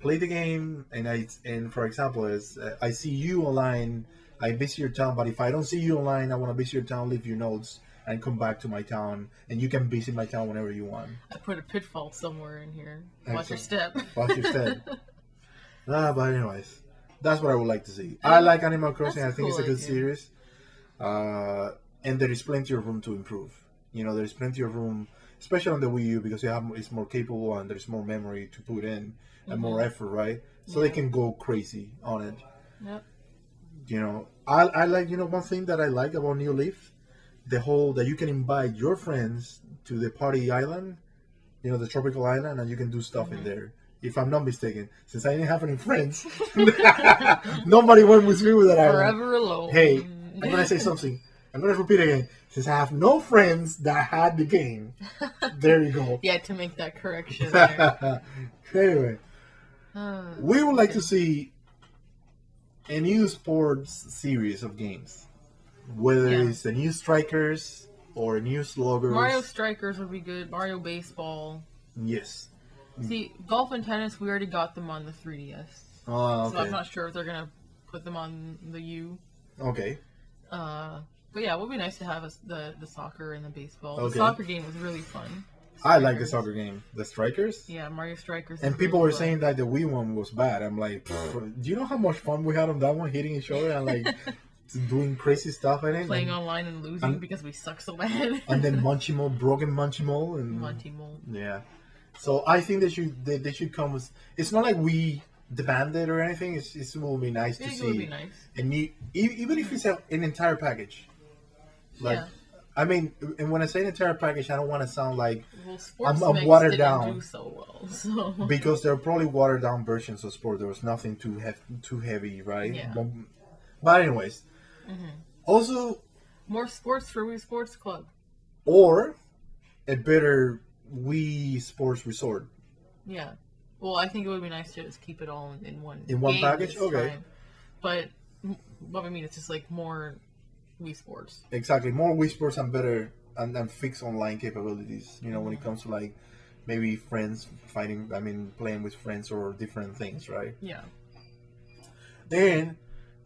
play the game, and for example, as I see you online, I visit your town. But if I don't see you online, I want to visit your town, leave your notes, and come back to my town, and you can visit my town whenever you want. I put a pitfall somewhere in here. Watch your step. Watch your step. But anyways, that's what I would like to see. I like Animal Crossing. I think it's a good series. And there is plenty of room to improve. You know, there's plenty of room, especially on the Wii U, because it's more capable and there's more memory to put in and more effort, right? So they can go crazy on it. Yep. You know, I like, one thing that I like about New Leaf, that you can invite your friends to the party island, the tropical island, and you can do stuff in there. If I'm not mistaken, since I didn't have any friends, nobody went with me with that island. Forever alone. Hey, I'm going to say something. I'm going to repeat again. Since I have no friends that had the game, there you go. Yeah, to make that correction there. Anyway, we would like to see a new sports series of games. Whether it's the new Strikers or a new Sluggers. Mario Strikers would be good. Mario Baseball. Yes. See, golf and tennis, we already got them on the 3DS. Oh, okay. So I'm not sure if they're going to put them on the U. Okay. But yeah, it would be nice to have the soccer and the baseball. Okay. The soccer game was really fun. I like the soccer game. The Strikers? Yeah, Mario Strikers. And people were saying that the Wii one was bad. I'm like, do you know how much fun we had on that one, hitting each other and like doing crazy stuff in it? Playing online and losing because we suck so bad. And then broken Munchie Mole. Munchie Mole. Yeah. So I think they should come with. It's not like we demand it or anything. It will be nice I to think it would be see, nice. and even if it's an entire package, like. Yeah. I mean, and when I say an entire package, I don't want to sound like Well, sports I'm mix watered didn't down. do so well, so Because there are probably watered down versions of sport. There was nothing too heavy, right? Yeah. But anyways, also, more sports for Wii Sports Club. or a better Wii Sports Resort Yeah. Well, I think it would be nice to just keep it all in one game package. this Okay, time. But what I mean, it's just like more Wii Sports. exactly. More Wii Sports and better and fixed online capabilities. You know, when it comes to like maybe friends fighting. I mean, playing with friends or different things, right? Yeah. And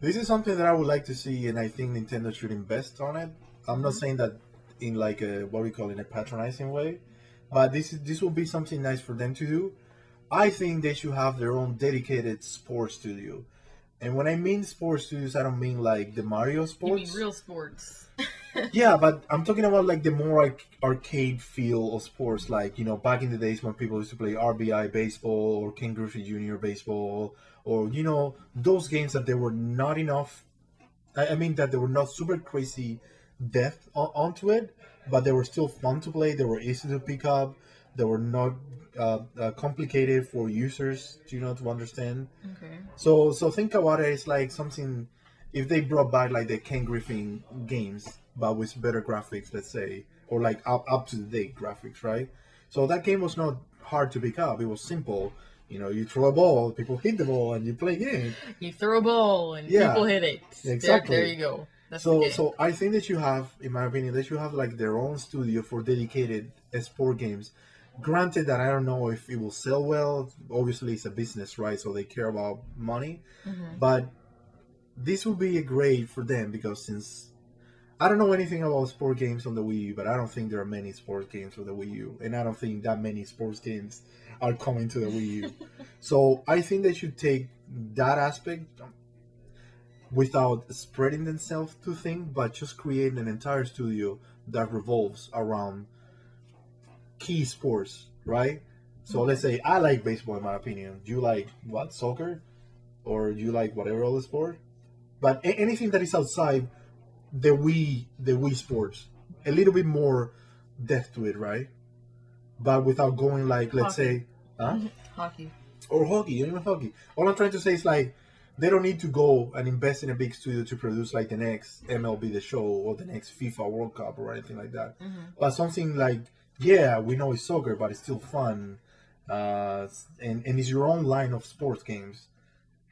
this is something that I would like to see, and I think Nintendo should invest on it. I'm not saying that in like a what we call in a patronizing way, but this will be something nice for them to do. I think they should have their own dedicated sports studio. And when I mean sports studios, I don't mean like the Mario You sports. mean real sports? Yeah, but I'm talking about like the more arcade feel of sports, like back in the days when people used to play RBI baseball or Ken Griffey Jr. baseball, or those games that they were not enough. I mean that they were not super crazy depth onto it, but they were still fun to play. They were easy to pick up. They were not complicated for users to understand. Okay. So think about it. It's like something if they brought back like the Ken Griffin games, but with better graphics, let's say, or like up to date graphics, right? So that game was not hard to pick up. It was simple. You throw a ball, people hit the ball, and you play a game. You throw a ball and people hit it. Exactly. There you go. That's the game. So I think that you have, in my opinion, that you have like their own studio for dedicated sport games. Granted that I don't know if it will sell well. Obviously, it's a business, right? So they care about money. But this will be a great for them because since I don't know anything about sport games on the Wii U, but I don't think there are many sports games for the Wii U, and I don't think that many sports games are coming to the Wii U. So I think they should take that aspect without spreading themselves too thin, but just create an entire studio that revolves around key sports, right? So let's say I like baseball, in my opinion. You like what, soccer, or you like whatever other sport? But anything that is outside the Wii sports, a little bit more depth to it, right? But without going like, let's say, hockey or hockey, even hockey. All I'm trying to say is like they don't need to go and invest in a big studio to produce like the next MLB The Show or the next FIFA World Cup or anything like that. But something like, yeah, we know it's soccer, but it's still fun, and it's your own line of sports games,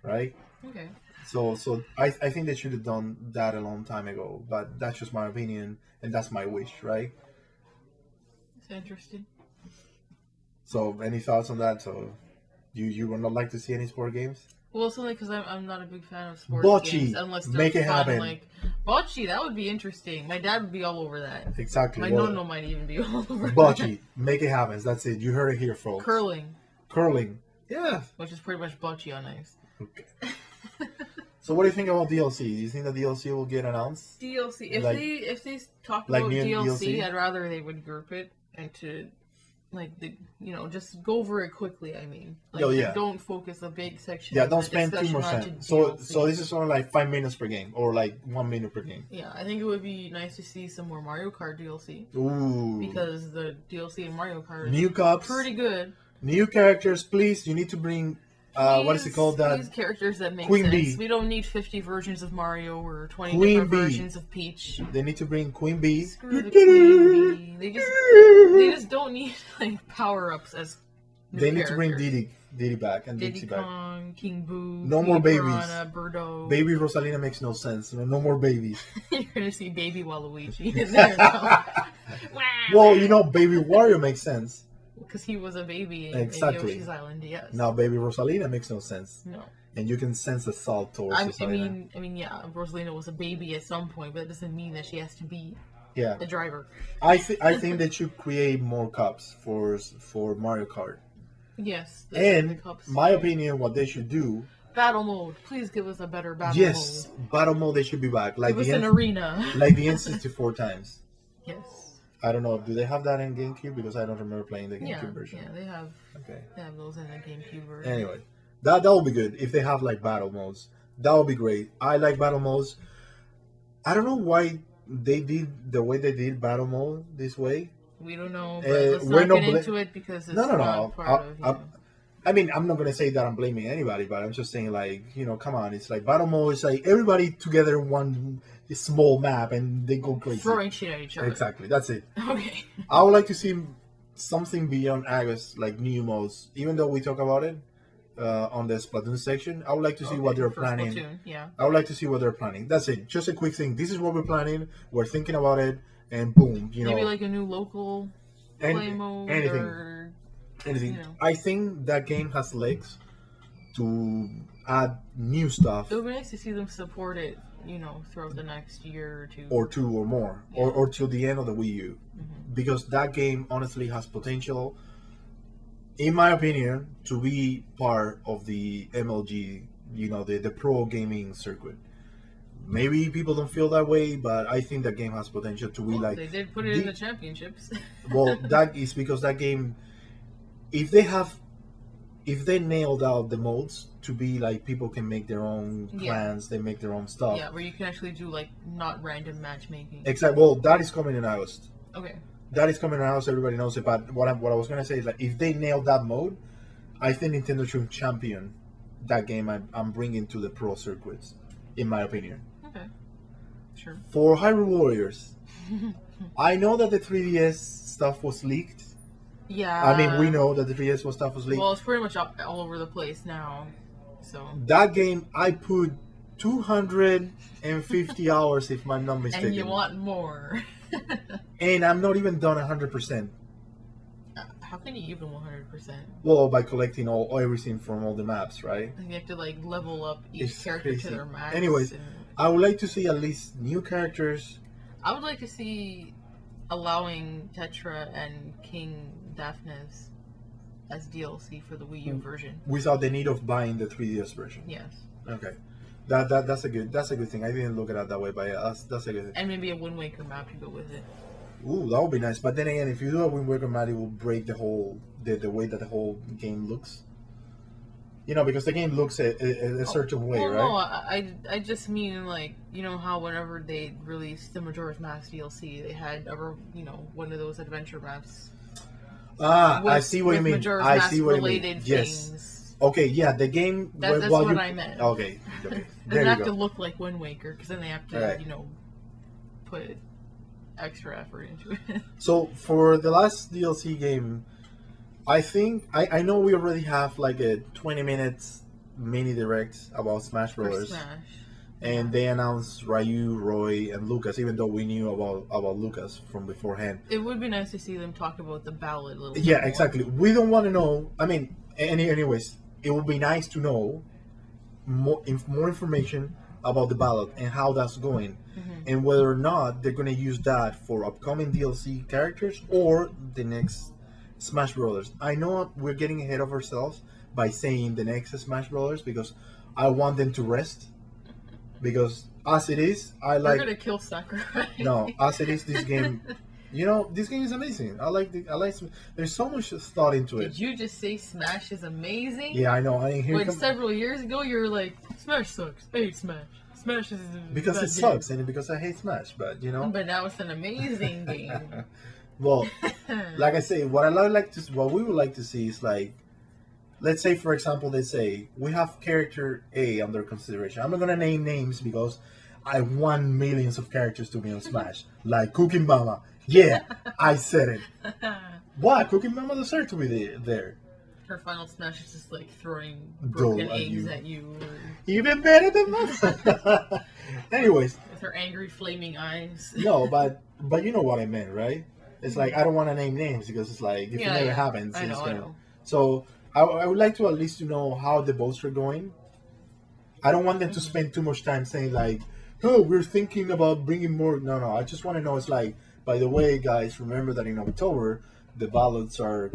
right? Okay. So I think they should have done that a long time ago, but that's just my opinion and that's my wish, right? It's interesting. So any thoughts on that? So you would not like to see any sport games? Well, it's only because I'm not a big fan of sports Bocce, games unless they're make it fun. happen. Like bocce, that would be interesting. My dad would be all over that. Exactly. My Well, nono might even be all over bocce, make it happen. That's it. You heard it here, folks. Curling, yeah. which is pretty much bocce on ice. Okay. So what do you think about DLC? Do you think the DLC will get announced? DLC. If Like- they talk like about new DLC, DLC? I'd rather they would group it and to just go over it quickly. I mean, like, Oh, yeah. don't focus a big section. Yeah, of don't the spend discussion 2%. onto So DLC. this is only like 5 minutes per game, or like 1 minute per game. Yeah, I think it would be nice to see some more Mario Kart DLC Ooh. because the DLC in Mario Kart is New cups, pretty good. new characters, please. You need to bring what is it called? These characters that make Queen sense. Bee. We don't need 50 versions of Mario or 20 Queen different Bee. versions of Peach. They need to bring Queen Bee. Screw the Queen Bee. They just don't need like power-ups as new They need to bring characters. Diddy back and Diddy Dixie back. Kong, King Boo, No King more babies. Piranha, Birdo. Baby Rosalina makes no sense. No more babies. You're gonna see Baby Waluigi in there now. Well, Baby Wario makes sense. Because he was a baby in Exactly. Yoshi's Island, yes. Now Baby Rosalina makes no sense. No. And you can sense the salt towards I Rosalina. mean, yeah, Rosalina was a baby at some point, but that doesn't mean that she has to be Yeah. the driver. I think they should create more cups for Mario Kart. Yes. And cups. my opinion, what they should do, Battle mode. Please give us a better battle yes, mode. battle mode they should be back, like Give us the an arena. like the N64 times. Yes. I don't know. Do they have that in GameCube? Because I don't remember playing the GameCube Yeah, version. they have Okay. those in the GameCube version. Anyway, That would be good if they have like battle modes. That would be great. I like battle modes. I don't know why they did the way they did battle mode this way. We don't know, but let's we're not not get into it because it's no. not part of. I mean, I'm not gonna say that I'm blaming anybody, but I'm just saying, like, come on. It's like battle mode. It's like everybody together in one small map, and they go crazy, throwing shit at each other. Exactly, that's it. Okay. I would like to see something beyond Agus, like new modes. Even though we talk about it on the Splatoon section, I would like to see what they're planning. Splatoon, yeah. I would like to see what they're planning. That's it. Just a quick thing. This is what we're planning. We're thinking about it, and boom, maybe like a new local play mode anything. Or anything. I think that game has legs to add new stuff. It would be nice to see them support it, throughout the next year or two or more, or till the end of the Wii U, because that game honestly has potential, in my opinion, to be part of the MLG, the pro gaming circuit. Maybe people don't feel that way, but I think that game has potential to be like. They did put it in the championships. Well, that is because that game, if they nailed out the modes to be like people can make their own clans, they make their own stuff. Yeah, where you can actually do like not random matchmaking. Exactly. Well, that is coming in August. Okay. That is coming in August. Everybody knows it. But what I was gonna say is like if they nailed that mode, I think Nintendo should champion that game. I'm bringing to the pro circuits, in my opinion. Okay. Sure. For Hyrule Warriors, I know that the 3DS stuff was leaked. Yeah. I mean, we know that the 3DS stuff was leaked. Well, it's pretty much all over the place now. So that game, I put 250 hours, if I'm not mistaken. And you want more. And I'm not even done 100%. How can you even 100%? Well, by collecting everything from all the maps, right? And you have to like level up each character crazy. to their max. Anyways, I would like to see at least new characters. I would like to see allowing Tetra and King Daphnes as DLC for the Wii U version without the need of buying the 3DS version. Yes. Okay. That's a good thing. I didn't look at it that way, but that's a good thing. And maybe a Wind Waker map to go with it. Ooh, that would be nice. But then again, if you do a Wind Waker map, it will break the way that the whole game looks. Because the game looks a certain way, right? No, I just mean like how whenever they released the Majora's Mask DLC, they had one of those adventure maps. I see what you mean. Majora's I Mask see what you mean. Related Yes. things. Okay, yeah, the game. That's what I meant. Okay. It There doesn't you have go. to look like Wind Waker because then they have to Right. put extra effort into it. So for the last DLC game, I think I know we already have like a 20 minutes mini direct about Smash Brothers, Smash. and they announced Ryu, Roy, and Lucas. Even though we knew about Lucas from beforehand, It would be nice to see them talk about the ballad a little bit yeah, more. exactly. We don't want to know. I mean, anyways, it would be nice to know more information about the ballad and how that's going, and whether or not they're going to use that for upcoming DLC characters or the next Smash Brothers. I know we're getting ahead of ourselves by saying the next Smash Brothers because I want them to rest. Because as it is, I like. They're gonna kill Sakurai. No, as it is, this game. This game is amazing. I like. There's so much thought into it. Did you just say Smash is amazing? Yeah, I know. When several years ago you were like, Smash sucks. I hate Smash. Smash is because it sucks and because I hate Smash, but But now it's an amazing game. Well, like I say, what we would like to see is like, let's say for example, they say we have character A under consideration. I'm not gonna name names because I want millions of characters to be on Smash, like Cooking Mama. Yeah, I said it. Why Cooking Mama deserves to be there? Her final Smash is just like throwing broken Dough at eggs you. at you. Even better than that. Anyways, With her angry flaming eyes. no, but you know what I meant, right? It's like I don't want to name names because it's like if it never happens, I it's know, gonna. I know. So I would like to at least to know how the votes are going. I don't want them to spend too much time saying like, "Oh, we're thinking about bringing more." No. I just want to know. It's like, by the way, guys, remember that in October the ballots are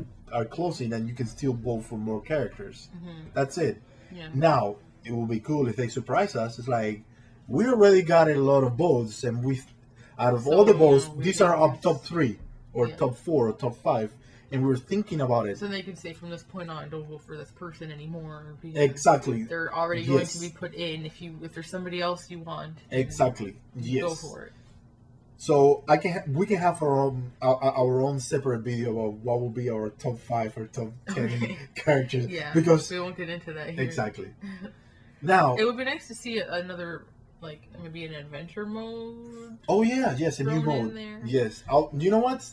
closing and you can still vote for more characters. That's it. Yeah. Now it will be cool if they surprise us. It's like we already got a lot of votes, and out of all the votes, these are up top 3 or Yeah. top 4 or top 5, and we were thinking about it. So they could say from this point on, don't vote for this person anymore. Because Exactly. they're already going to Yes. be put in. If there's somebody else you want, Exactly. Yes. go for it. So we can have our own separate video about what will be our top 5 or top 10 Okay. characters. Yeah, Because we won't get into that here. exactly. Now, It would be nice to see another, like, maybe an adventure mode. oh yeah, yes, a new thrown in mode. there. Yes. You know what?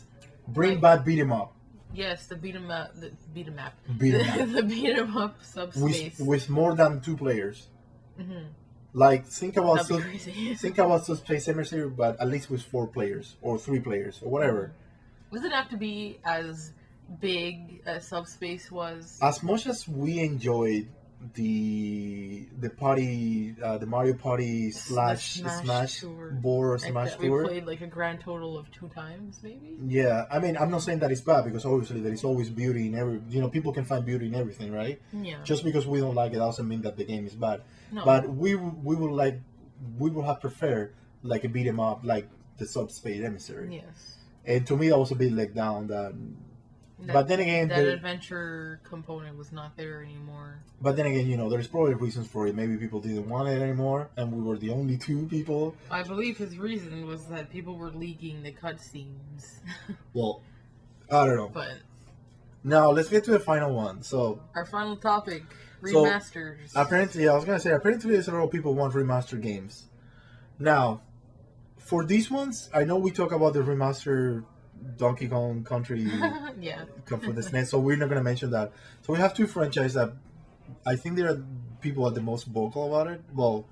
Bring Like- back beat 'em up. Yes, the beat 'em up, the beat 'em up, Beat 'em up. the beat 'em up subspace. With more than 2 players. Mm-hmm. Like think about That'd be crazy. think about Subspace Emissary, but at least with 4 players or 3 players or whatever. Does it have to be as big as Subspace was? As much as we enjoyed the Mario Party slash Smash tour. board or Like Smash that we tour. played like a grand total of 2 times, maybe. Yeah, I mean, I'm not saying that it's bad because obviously there is always beauty in every. People can find beauty in everything, right? Yeah. Just because we don't like it doesn't mean that the game is bad. No. But we would have preferred like a beat 'em up like the Subspace Emissary. Yes. And to me, that was a bit let down. But then again, that adventure component was not there anymore. But then again, there's probably reasons for it. Maybe people didn't want it anymore, and we were the only 2 people. I believe his reason was that people were leaking the cutscenes. Well, I don't know. But Now let's get to the final one. So our final topic, So, remasters. apparently, I was gonna say apparently several people want remastered games. Now, for these ones, I know we talk about the remaster Donkey Kong Country yeah. for the SNES, so we're not gonna mention that. So we have 2 franchises that I think there are people are the most vocal about it. Well,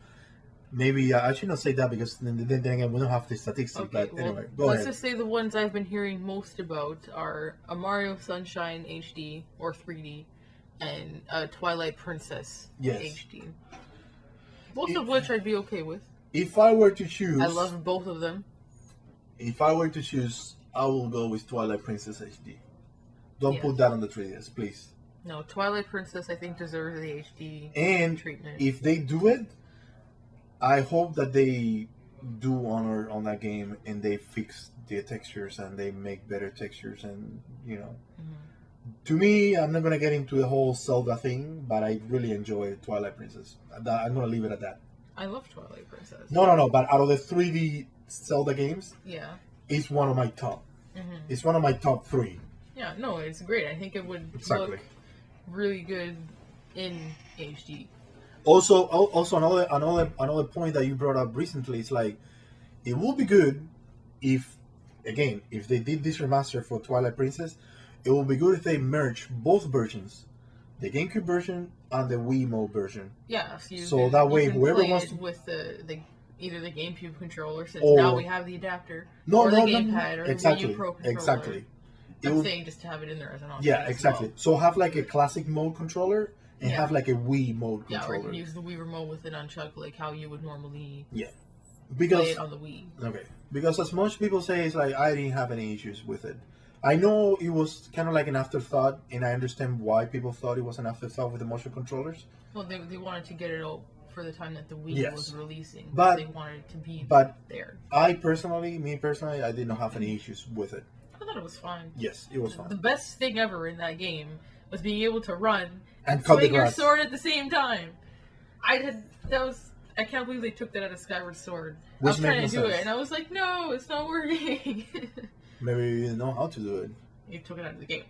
maybe I should not say that because then again we don't have the statistics. Okay, But well, anyway, go let's ahead. just say the ones I've been hearing most about are a Mario Sunshine HD or 3D and a Twilight Princess Yes. HD. Both of which I'd be okay with. If I were to choose, I love both of them. If I were to choose, I will go with Twilight Princess HD. Don't Yeah. put that on the 3DS, please. No, Twilight Princess I think deserves the HD And treatment. if they do it, I hope that they do honor on that game and they fix the textures and they make better textures and To me, I'm not gonna get into the whole Zelda thing, but I really enjoy Twilight Princess. I'm gonna leave it at that. I love Twilight Princess. No. But out of the 3D Zelda games, Yeah. it's one of my top. Hmm. It's one of my top 3. Yeah, no, it's great. I think it would Exactly. look really good in HD. Also, another point that you brought up recently is like, it would be good if they did this remaster for Twilight Princess, it would be good if they merge both versions, the GameCube version and the Wiimote version. Yeah, So that way you can whoever play wants it to- with the either the GameCube controller, since Or- now we have the adapter, No, or the no, gamepad, or exactly, the Wii U Pro controller. exactly. It I'm would- saying just to have it in there as an option. Yeah, as exactly. well. So have like a classic mode controller and Yeah. have like a Wii mode Yeah, or you controller. can use the Wii remote with it unchucked, like how you would normally play Because it on the Wii. okay, because as much people say, it's like I didn't have any issues with it. I know it was kind of like an afterthought, and I understand why people thought it was an afterthought with the motion controllers. Well, they wanted to get it out for the time that the Wii Yes. was releasing. But- they wanted it to be But there. me personally, I did not have any issues with it. I thought it was fine. Yes, it was The fine. best thing ever in that game was being able to run And cut the swing your grass. sword at the same time. I can't believe they took that out of Skyward Sword. I Which was made trying no to do sense. it, and I was like, no, it's not working. Maybe you didn't know how to do it. You took it out of the game.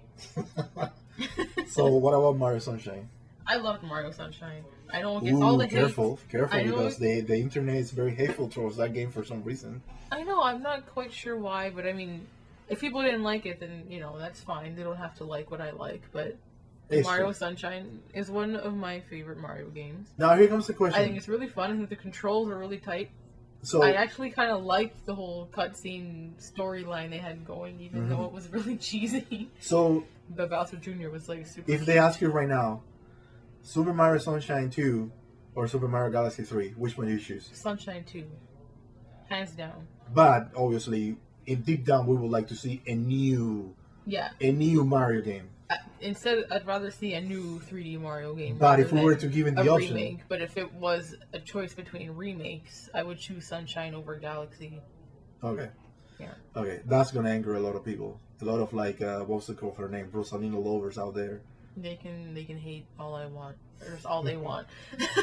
So what about Mario Sunshine? I loved Mario Sunshine. I know it gets all the hate. Careful, I know because the internet is very hateful towards that game for some reason. I know, I'm not quite sure why, but I mean, if people didn't like it, then, that's fine. They don't have to like what I like, but It's Mario true. Sunshine is one of my favorite Mario games. Now here comes the question. I think it's really fun. I think the controls are really tight. So I actually kind of liked the whole cutscene storyline they had going, even though it was really cheesy. so But Bowser Jr. was like super. if they ask you right now, Super Mario Sunshine 2 or Super Mario Galaxy 3, which one do you choose? Sunshine 2, hands down. But obviously, in deep down, we would like to see a new Yeah. Mario game. Instead, I'd rather see a new 3D Mario game. But if rather we were than to give it a the option, remake. But if it was a choice between remakes, I would choose Sunshine over Galaxy. okay, Yeah. okay, that's gonna anger a lot of people. a lot of like what's the call her name, Rosalina lovers out there. They can hate all I want. There's all they want.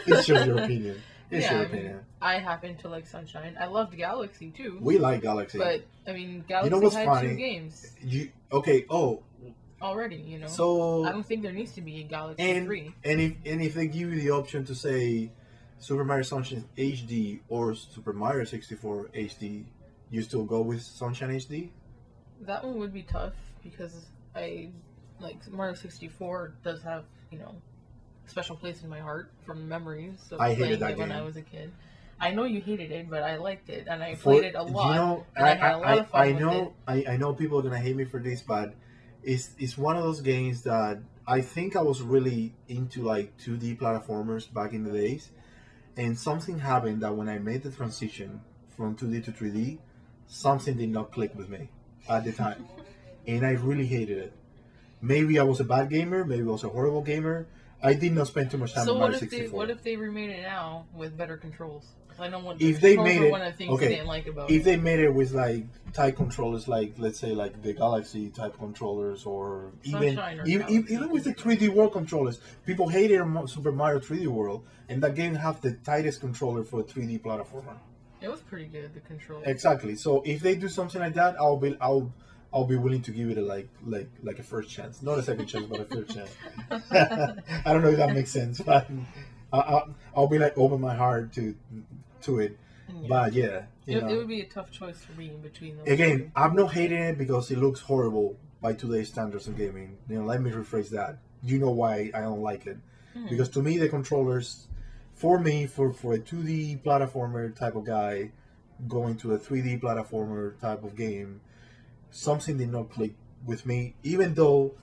It's just your opinion. It's yeah, your I opinion. mean, I happen to like Sunshine. I loved Galaxy too. We like Galaxy. But I mean, Galaxy you know what's had funny? 2 games. Okay? Oh, already, you know. So I don't think there needs to be a Galaxy 3. And if they give you the option to say Super Mario Sunshine HD or Super Mario 64 HD, you still go with Sunshine HD? That one would be tough because I like Mario 64 does have, you know, a special place in my heart from memories of I playing hated that it when game. I was a kid. I know you hated it, but I liked it and I played it a lot. You know, and I had a lot of fun with it. I know people are gonna hate me for this, but it's one of those games that I think I was really into like 2D platformers back in the days, and something happened that when I made the transition from 2D to 3D, something did not click with me at the time, and I really hated it. Maybe I was a bad gamer, maybe I was a horrible gamer. I did not spend too much time So on what Mario if 64. what if they remade it now with better controls? I know what If they made it, one of the things I didn't like about if it. they made it with like type controllers, like let's say like the Galaxy type controllers, or even with the 3D World controllers, people hated Super Mario 3D World, and that game have the tightest controller for a 3D platformer. It was pretty good, the control. Exactly. So if they do something like that, I'll be willing to give it a like a first chance, not a second chance, but a first chance. I don't know if that makes sense, but I'll be like open my heart to it. Yeah. But yeah, it would be a tough choice for me in between those. Again, 2. I'm not hating it because it looks horrible by today's standards of gaming. Let me rephrase that. You know why I don't like it? Because to me, the controllers, for a 2D platformer type of guy, going to a 3D platformer type of game, something did not click with me. Even though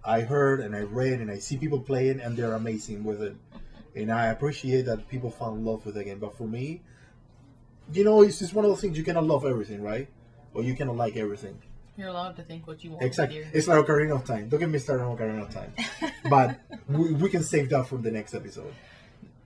I heard and I read and I see people play it and they're amazing with it, and I appreciate that people fall in love with the game. But for me, it's just one of those things. You cannot love everything, right? Or you cannot like everything. You're allowed to think what you want. Exactly. It's like Ocarina of Time. Don't get me started on Ocarina of Time. But we can save that for the next episode.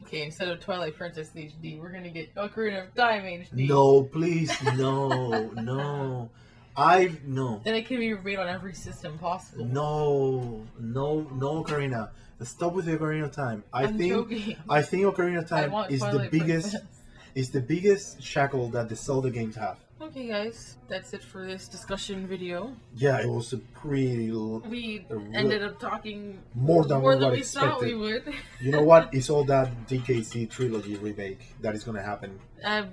Okay, instead of Twilight Princess HD, we're gonna get Ocarina of Time HD. No, please, no. No. Then it can be remade on every system possible. No, Ocarina. Stop with the Ocarina of Time. I'm joking. I think Ocarina of Time is Twilight the biggest shackle that the Zelda games have. Okay, guys, that's it for this discussion video. Yeah, it was a pretty. We ended up talking more than we expected. thought we would. You know what? It's all that DKC trilogy remake that is going to happen.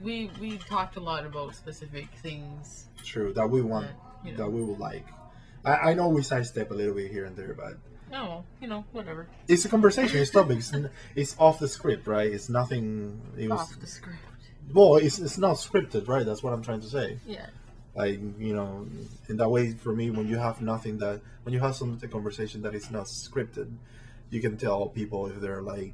We talked a lot about specific things. True, that we want, that we would like. I know we sidestep a little bit here and there, but. Oh, whatever. It's a conversation. It's topics. It's off the script, right? It's nothing. Off the script. Well, it's not scripted, right? That's what I'm trying to say. Yeah. Like, in that way, for me, when you have a conversation that is not scripted, you can tell people if they're like,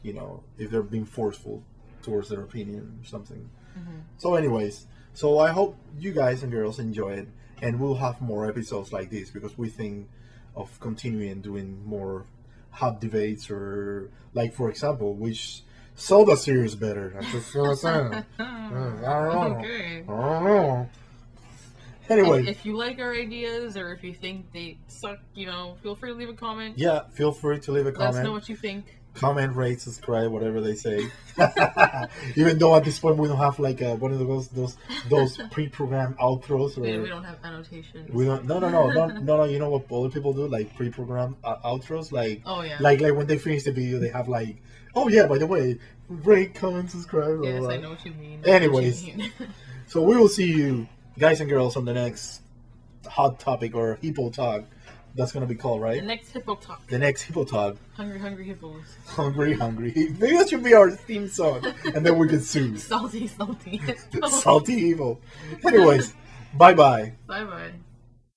if they're being forceful towards their opinion or something. Mm-hmm. So anyways, I hope you guys and girls enjoy it, and we'll have more episodes like this because we think of continuing doing more hot debates, or like, for example, which Zelda series better. I just feel I don't know. Okay. I don't know. Anyway, if you like our ideas or if you think they suck, feel free to leave a comment. Yeah, feel free to leave a comment. Let us know what you think. Comment, rate, subscribe, whatever they say. Even though at this point we don't have like one of those pre-programmed outros. We don't have annotations. We don't. No. You know what other people do? Like pre-programmed outros. Like. Oh yeah. Like when they finish the video, they have like, oh yeah, by the way, rate, comment, subscribe. Yes, blah, blah. I know what you mean. Anyways, so we will see you, guys and girls, on the next hot topic or Hippo Talk. That's gonna be called, right? The next Hippo Talk. The next Hippo Talk. Hungry hippos. Hungry. Maybe that should be our theme song, and then we can sue. Salty. Salty evil. Anyways, bye. Bye.